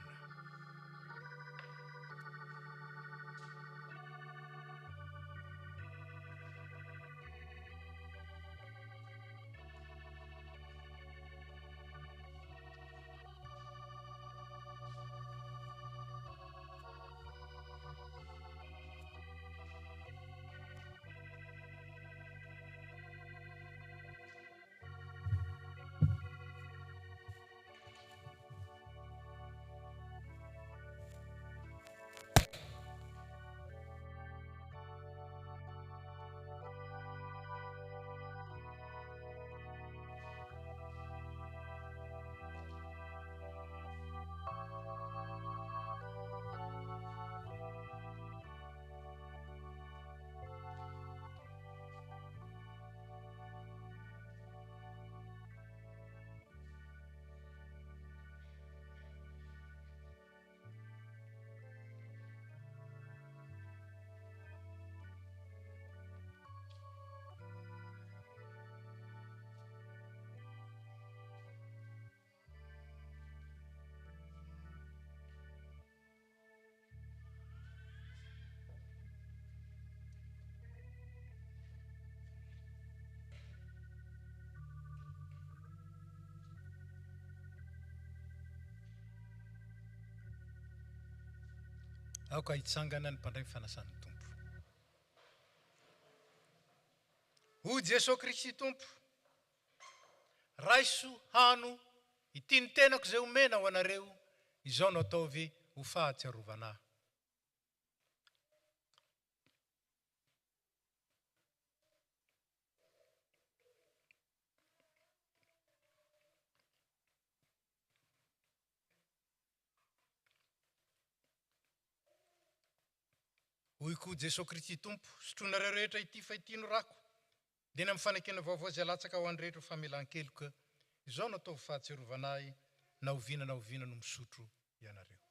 Aoka hitsangana ny mpandray fanasan'ny tompo. Ho Jesosy Kristy tompo, raiso hano ity ny tenako izay omena ho anareo, izao no ataovy ho fahatsiarovana. Hoy koa Jesosy Kristy tompo, sotronareo rehetra ity fa ity no rako, dia ny amin'ny fanekena vaovao izay latsaka ho an'ny rehetra famelan-keloka, izao no ataovy fahatsiarovanahy, na oviana no misotro ianareo.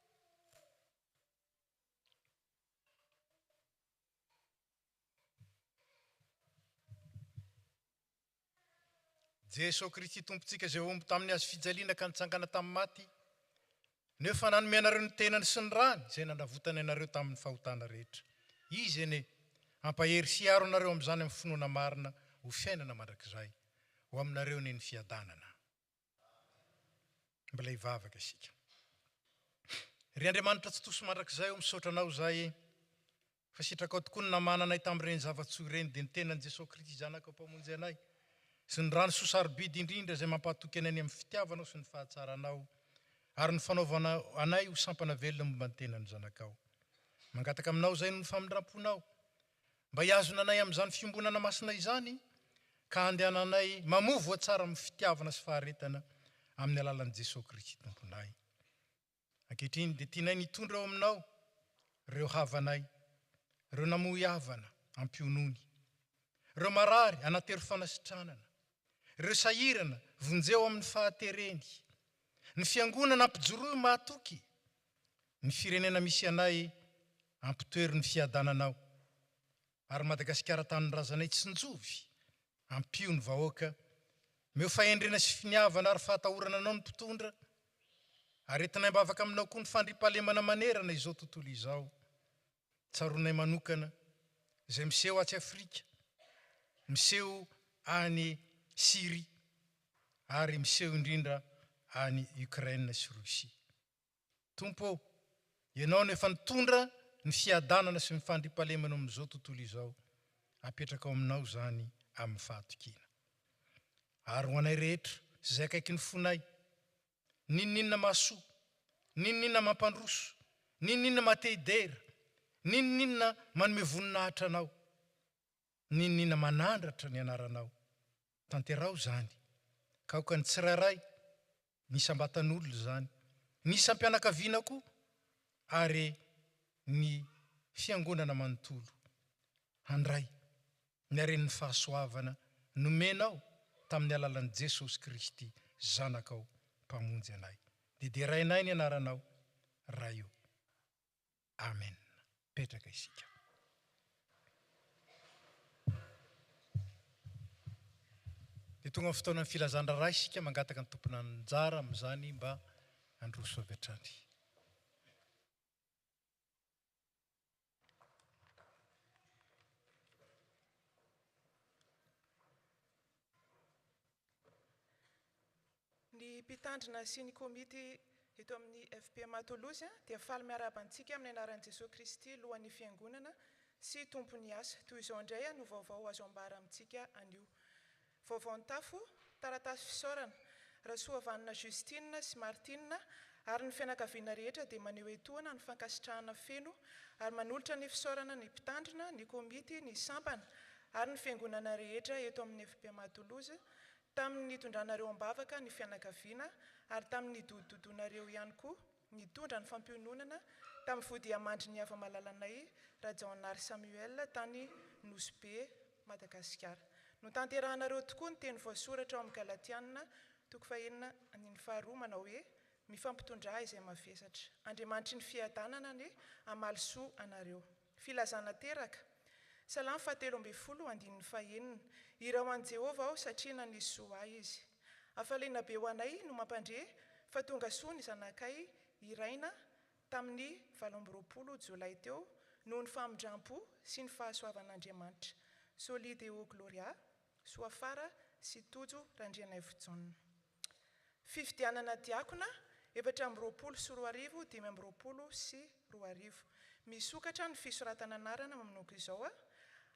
Jesosy Kristy tompontsika izay omby tamin'ny azo fijaliana ka nitsangana tamin'ny maty, nefa nanome anareo ny tenany sy ny rany izay nandravotany anareo tamin'ny fahotana rehetra. Izy ene ampahery siaro anareo amin'izany amin'ny finoana marina ho fiainana mandrakizay ho aminareo ny fiadanana. Mbola hivavaka isika. Ry Andriamanitra tsy toso mandrakizay ho misaotra anao izay fa sitraka tokoa ny namana anay tamin'ireny zavatsoa ireny dia ny tenan'i Jesosy Kristy zanaka mpamonjy anay sy ny rano sosarobidy indrindra izay mampahatoky anay amin'ny fitiavanao sy ny fahatsaranao ary ny fanaovana anay ho sampana velona momba ny tenan'ny zanakao. Mangataka aminao izay no famindramponao mba hiazona anay amin'izany fiombonana masina izany ka andehananay mamovo tsara amin'ny fitiavana sy faharetana amin'ny alalan'i Jesosy Kristy tomponay. Ankehitriny dia tianay nitondra ao aminao ireo havanay, ireo namoy havana ampionony, ireo marary anatero fanasitranana, ireo sahirana vonjeo amin'ny fahatereny, ny fiangonana ampijoroy mahatoky, ny firenena misy anay ampitoery ny fiadananao, ary Madagasikara tanin'ny razanay tsy njovy ampio ny vahoaka meo fahendrena sy finiavana ary fahatahorana anao ny mpitondra, ary entinay mbavaka aminao koa ny fandripahalemana manerana izao tontolo izao, tsaronay manokana izay miseho atsy Afrika, miseho any Syria ary miseho indrindra any Ukraine sy Rosia. Tompo, ianao no efa nitondra ny fiadanana sy ny fandripahalemana amin'izao tontolo izao, apetraka ao aminao izany amin'ny fahatokiana. Ary ho anay rehetra izay akaiky ny fonay, ninona mahasoa, ninona mampandroso, ninona matehidera, ninona manome voninahitra anao, ninona manandratra ny anaranao. Tanterao zany, ka aoka ny tsirairay, nisy ambatan'olona zany, nisy ampianakaviana koa, ary ny fiangonana manontolo handray ny aren'ny fahasoavana nomenao tamin'ny alalan'i Jesosy Kristy zanakao mpamonjy anay. Dia rainay ny anaranao raha io. Amen. Petraka isika. Dia tonga amin'ny fotoanan'ny filazana ray isika mangataka ny tompona anjara amin'izany mba handroso avy hatrany. Ny mpitandrina sy ny komity eto amin'ny FPMA Toulouse dia faly miara-bantsika amin'ny anaran'i Jesosy Kristy lohan'ny fiangonana sy tompony asa. Toy izao indray no vaovao azo ambara amintsika anio. Vaovao-tafo, taratasy fisaorana, Rasoavanina Justine sy Martine ary ny fianakaviana rehetra dia maneho etoana ny fankasitrahana feno ary manolotra ny fisaorana ny mpitandrina, ny komity, ny sampana ary ny fiangonana rehetra eto amin'ny FPMA Toulouse tamin'ny tondranareo ambavaka ny fianakaviana ary tamin'ny dododonareo ihany koa nitondra ny fampiononana tamin'ny vodiamandry ny afa-malalanay Rajaonary Samuel tany Nosbe, Madagasikara. Notanterahanareo tokoa ny teny voasoratra ao amin'ny Galatiana 4:1 manao hoe mifampitondra izay mavesatra. Andriamanitry ny fiadanana ny amalisoa anareo. Filazana teraka. Salamo 7:1. Irao an Jehova aho satria nanisy soa ahy izy. Afaliana be ho anay no mampandre fa tonga soa ny zanakay iraina tamin'ny 20 Jolay teo noho ny famindrampo sy ny fahasoavan'Andriamanitra. Soli Deo Gloria, Soafara sy Tojo Randrianay Fojaonona. Fifidianana diakona 4:20 sy 5:20 sy 2:00. Misokatra ny fisoratana anarana mamonoko izao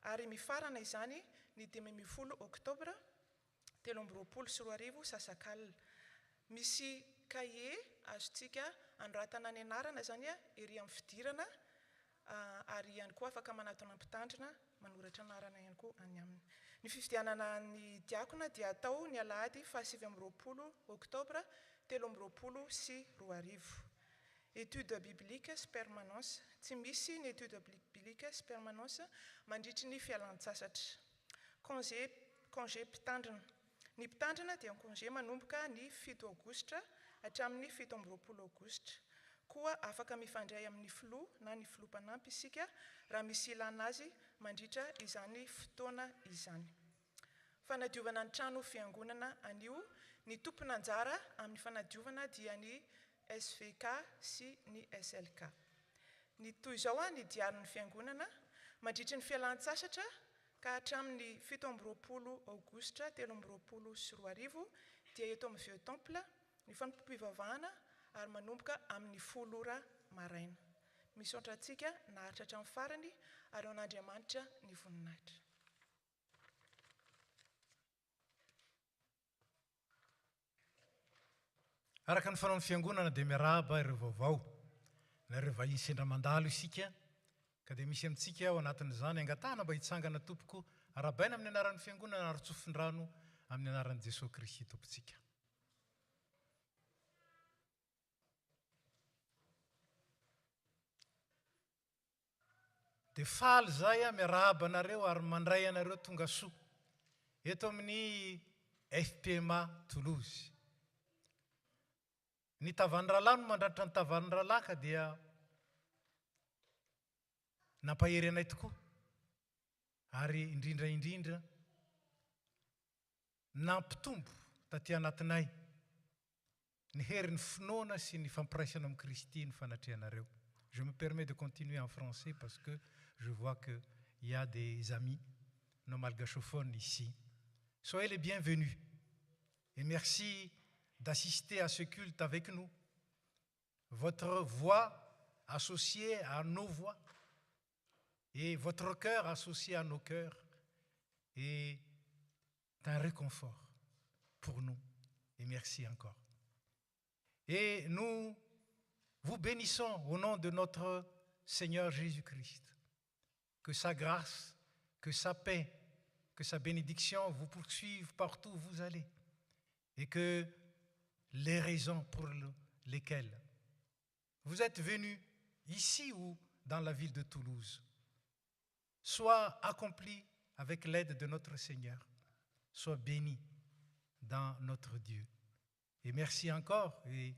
ary mifarana izany ny 10 Oktobra 13 sy 2:00 Sasakalina. Misy kahier azontsika anoratana ny anarana zany ery amin'ny fidirana ary ihany koa afaka manatona mpitandrina manoratra anarana ihany koa any aminy. Ny fifidianana ny diakona dia atao ny Alahady 7 Oktobra 13 sy 2:00. Étude biblique permanence. Tsy misy ny étude biblique permanence mandritry ny fialan-tsasatra. Congé mpitandrina. Ny mpitandrina dia congé manomboka ny 7 Aogositra hatramin'ny 17 Aogositra. Koa afaka mifandray amin'ny filoha na ny filoha-panampy isika raha misy ilana azy mandritra izany fotoana izany. Fanadiovana ny trano fiangonana anio, ny tompona anjara amin'ny fanadiovana dia ny SVK sy ny SLK. Ny toy izao ny diarin'ny fiangonana mandritra ny fialan-tsasatra ka hatramin'ny 17 Aogositra 13 sy 2:00 dia eto amin'ny Vieux Temple ny fanompompivavahana ary manomboka amin'ny 10 maraina. Misaotra antsika naharitra hatramin'ny farany ary ao an'Andriamanitra ny voninahitra. Araka ny fanaon'ny fiangonana dia miarahaba ireo vaovao na ireo vahiny sendra mandalo isika ka dia misy amintsika ao anatin'izany angatahana mba hitsangana tompoko arabaina amin'ny anaran'ny fiangonana ary tsofin-drano amin'ny anaran'i Jesosy Kristy tompontsika. Dia faly zay miarahaba anareo ary mandray anareo tonga soa eto amin'ny FPMA Toulouse. Ny tavan'ny rahalahy no mandratra ny tavan'ny rahalahy ka dia nampahery anay tokoa ary indrindra nampitombo taty anatinay ny herin'ny finoana sy ny fampiraisana amin'ny Kristy ny fanatrehanareo. Je me permets de continuer en français parce que je vois qu'il y a des amis non malgachophones ici. Soyez les bienvenus et merci d'assister à ce culte avec nous. Votre voix associée à nos voix et votre cœur associé à nos cœurs est un réconfort pour nous. Et merci encore. Et nous vous bénissons au nom de notre Seigneur Jésus-Christ. Que sa grâce, que sa paix, que sa bénédiction vous poursuivent partout où vous allez. Et que les raisons pour lesquelles vous êtes venus ici ou dans la ville de Toulouse soient accomplies avec l'aide de notre Seigneur. Soient bénis dans notre Dieu. Et merci encore. Et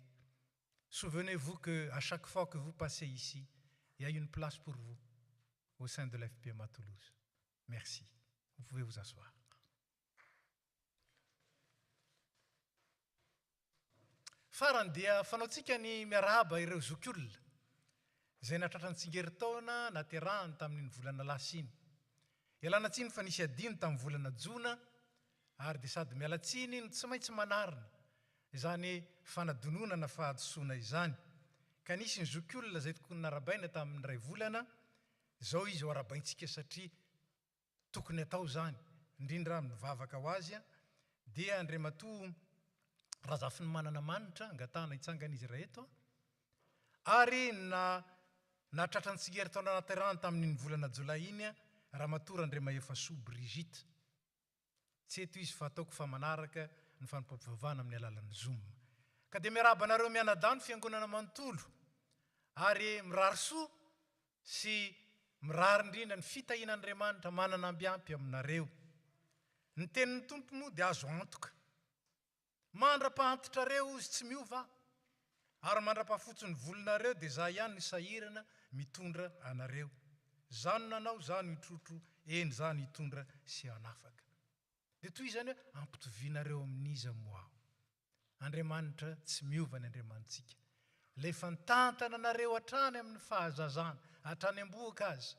souvenez-vous qu'à chaque fois que vous passez ici, il y a une place pour vous au sein de l'FPMA Toulouse. Merci. Vous pouvez vous asseoir. Farany dia fanaontsika ny miarahaba ireo zokiolona izay natratran-tsingeritaona naterahany tamin'ny volana lasa iny. Ialana tsiny fa nisy adino tamin'ny volana jona ary dia sady mialatsiny no tsy maintsy manarina izany fanadononana fahadosoana izany. Ka nisy ny zokiolona izay tokony narabaina tamin'ny ray volana, izao izy ho arabaintsika satria tokony atao zany, indrindra mivavaka ho azy dia Andriamatoa razafiny manana manitra angatahana hitsangana izy reheto ary natratra ny tsingeritaona naterahany tamin'ny volana jolay iny Ramatoa Andriamaefasoa Brigite. Tsy eto izy fa ataoko fa manaraka ny fampivavahana amin'ny alalan'ny Zoom. Ka dia miarahaba anareo mianadahy ny fiangonana manontolo ary mirary soa sy mirary indrindra ny fitahian'Andriamanitra manana ambiampy aminareo. Ny tenin'ny tompo moa dia azo antoka. Mandra-pahantotrareo izy tsy miova ary mandra-pahafotsy ny volonareo dia za ihany ny sahirana mitondra anareo. Zany nanao, zany hitrotro, eny zany hitondra sy hanafaka. Dia toy izany hoe ampitovianareo amin'iza moa aho. Andriamanitra tsy miova ny Andriamanitsika. Lefa nitantana anareo hatrany amin'ny fahazazana, hatrany am-boaka azy.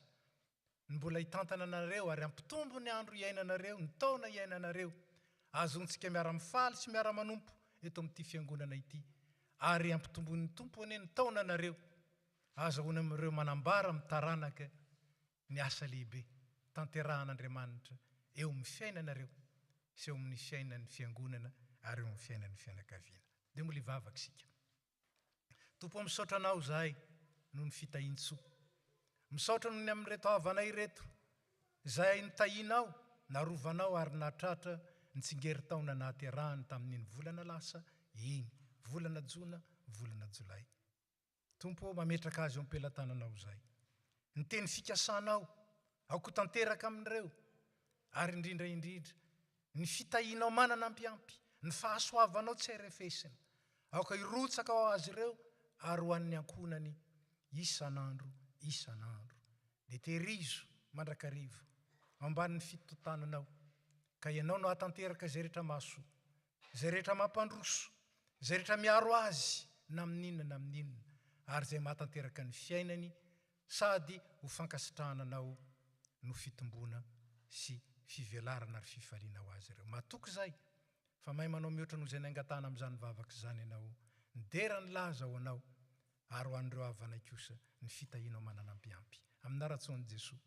Ny mbola hitantana anareo ary ampitombo ny andro iainanareo, ny taona iainanareo. Azontsika miara-mifaly sy miara-manompo eto amin'ity fiangonana ity. Ary ampitombon'ny tompony ny taona anareo. Azahoana amin'ireo manambara amin'ny taranaka ny asa lehibe tanterahan'Andriamanitra eo amin'ny fiainanareo sy eo amin'ny fiainan'ny fiangonana ary eo amin'ny fiainan'ny fianakaviana. Dia mbola hivavaka isika. Tompo misaotra anao zahay noho ny fitahian-tsoa. Misaotra noho ny amin'reto havanay reto izay nitahianao, narovanao ary natratra ny tsingeritaona nahaterahany tamin'ny volana lasa iny, volana jona, volana jolay. Tompo mametraka azy eo am-pelantananao zay. Ny teny fikasanao aoko tanteraka amin'ireo ary indrindra ny fitahianao manana ampiampy, ny fahasoavanao tsy arefesina. Aoka hirotsaka ao azy ireo ary ho an'ny ankonany isan'andro. Dia tehirizo mandrakariva ambanin'ny fitotananao. Ka ianao no hatanteraka izay rehetra mahasoa, izay rehetra mampandroso, izay rehetra miaro azy na amin'inona ary izay mahatanteraka ny fiainany sady ho fankasitrahananao no fitombona sy fivelarana ary fifaliana ho azy ireo. Matoky zay fa mahay manao mihoatra noho izay nangatana amin'izany vavaka izany ianao. Nidera ny laza ho anao ary ho an'ireo havanay kosa ny fitahianao manana ampiampy. Amin'ny ara-tsaon'i Jesoa.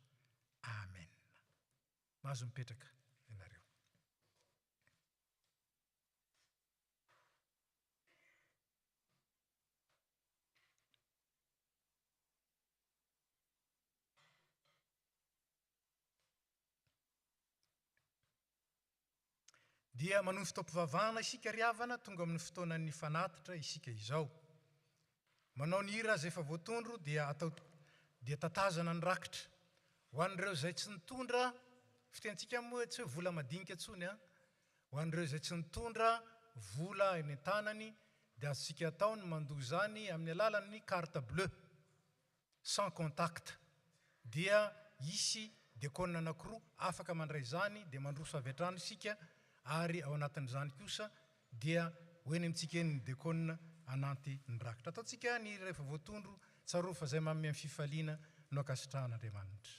Amen. Mahazo mipetraka ianareo. Dia manomy fitaom-pivavahana isika ry havana tonga amin'ny fotoanan'ny fanatitra isika izao. Manao ny hira izay efa voatondro dia tatazana ny rakitra. Ho an'ireo izay tsy nitondra, fitentsika moa tsy hoe vola madinika intsony. Ho an'ireo izay tsy nitondra vola eny an-tanany dia azontsika atao ny mandoa zany amin'ny alalan'ny carte bleue sans contact. Dia isy dekôna anankiroa afaka mandray zany dia mandroso avy hatrany isika. Ary ao anatin'izany kosa dia hoeny amintsika eny ny dekôna ananty ny rakitra. Ataontsika ny rehefa voatondro tsaroa fa izay manome amin'ny fifaliana no ankasitrahan'Andriamanitra.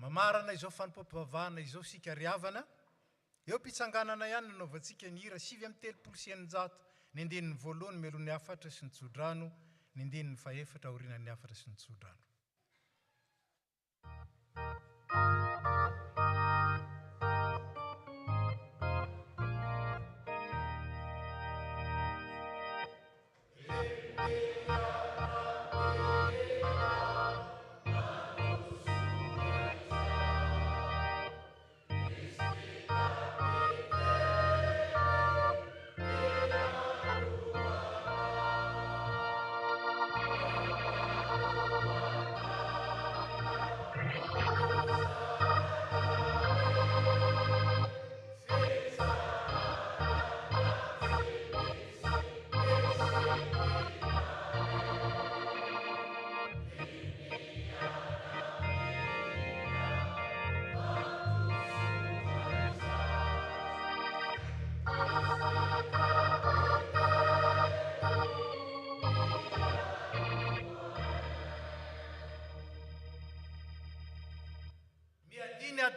mamarana izao fanompam-pavahana izao sika riavana eo mpitsanganana ihany nanaovantsika ny hira 7:3 ny andinin'ny voalohany meloan'ny afatra sy ny tsodrano ny andinin'ny faefatra aorinan'ny afatra sy ny tsodrano.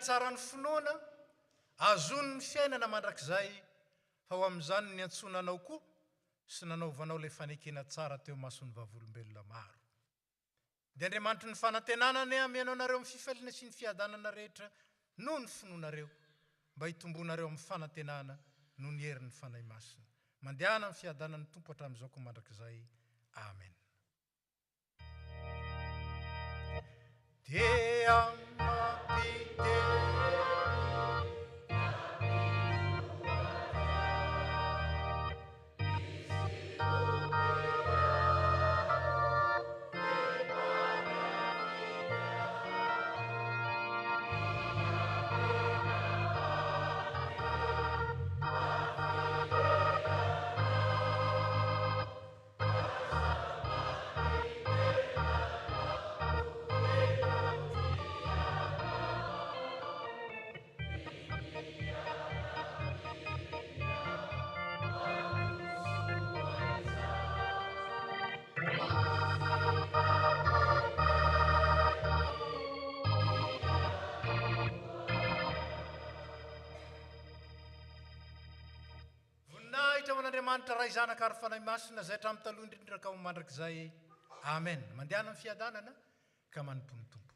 Tsara ny finoana azony ny fiainana mandrakizay fa ho amin'izany ny antsonanao koa sy nanaovanao ilay fanekena tsara teo mason'ny vavolombelona maro. Dia Andriamanitry ny fanantenanany amianao nareo amin'ny fifaliana sy ny fiadanana rehetra noho ny finoanareo mba hitombonareo amin'ny fanantenana noho ny herin'ny fanahy masina. Mandehana amin'ny fiadanan'ny Tompo hatramin'izao koa mandrakizay. Amen. Andriamanitra ray zanaka ary fanahy masina zay hatramin'ny taloha indrindra ka ho mandrakizay. Amen. Mandehana amin'ny fiadanana ka manompo ny Tompo.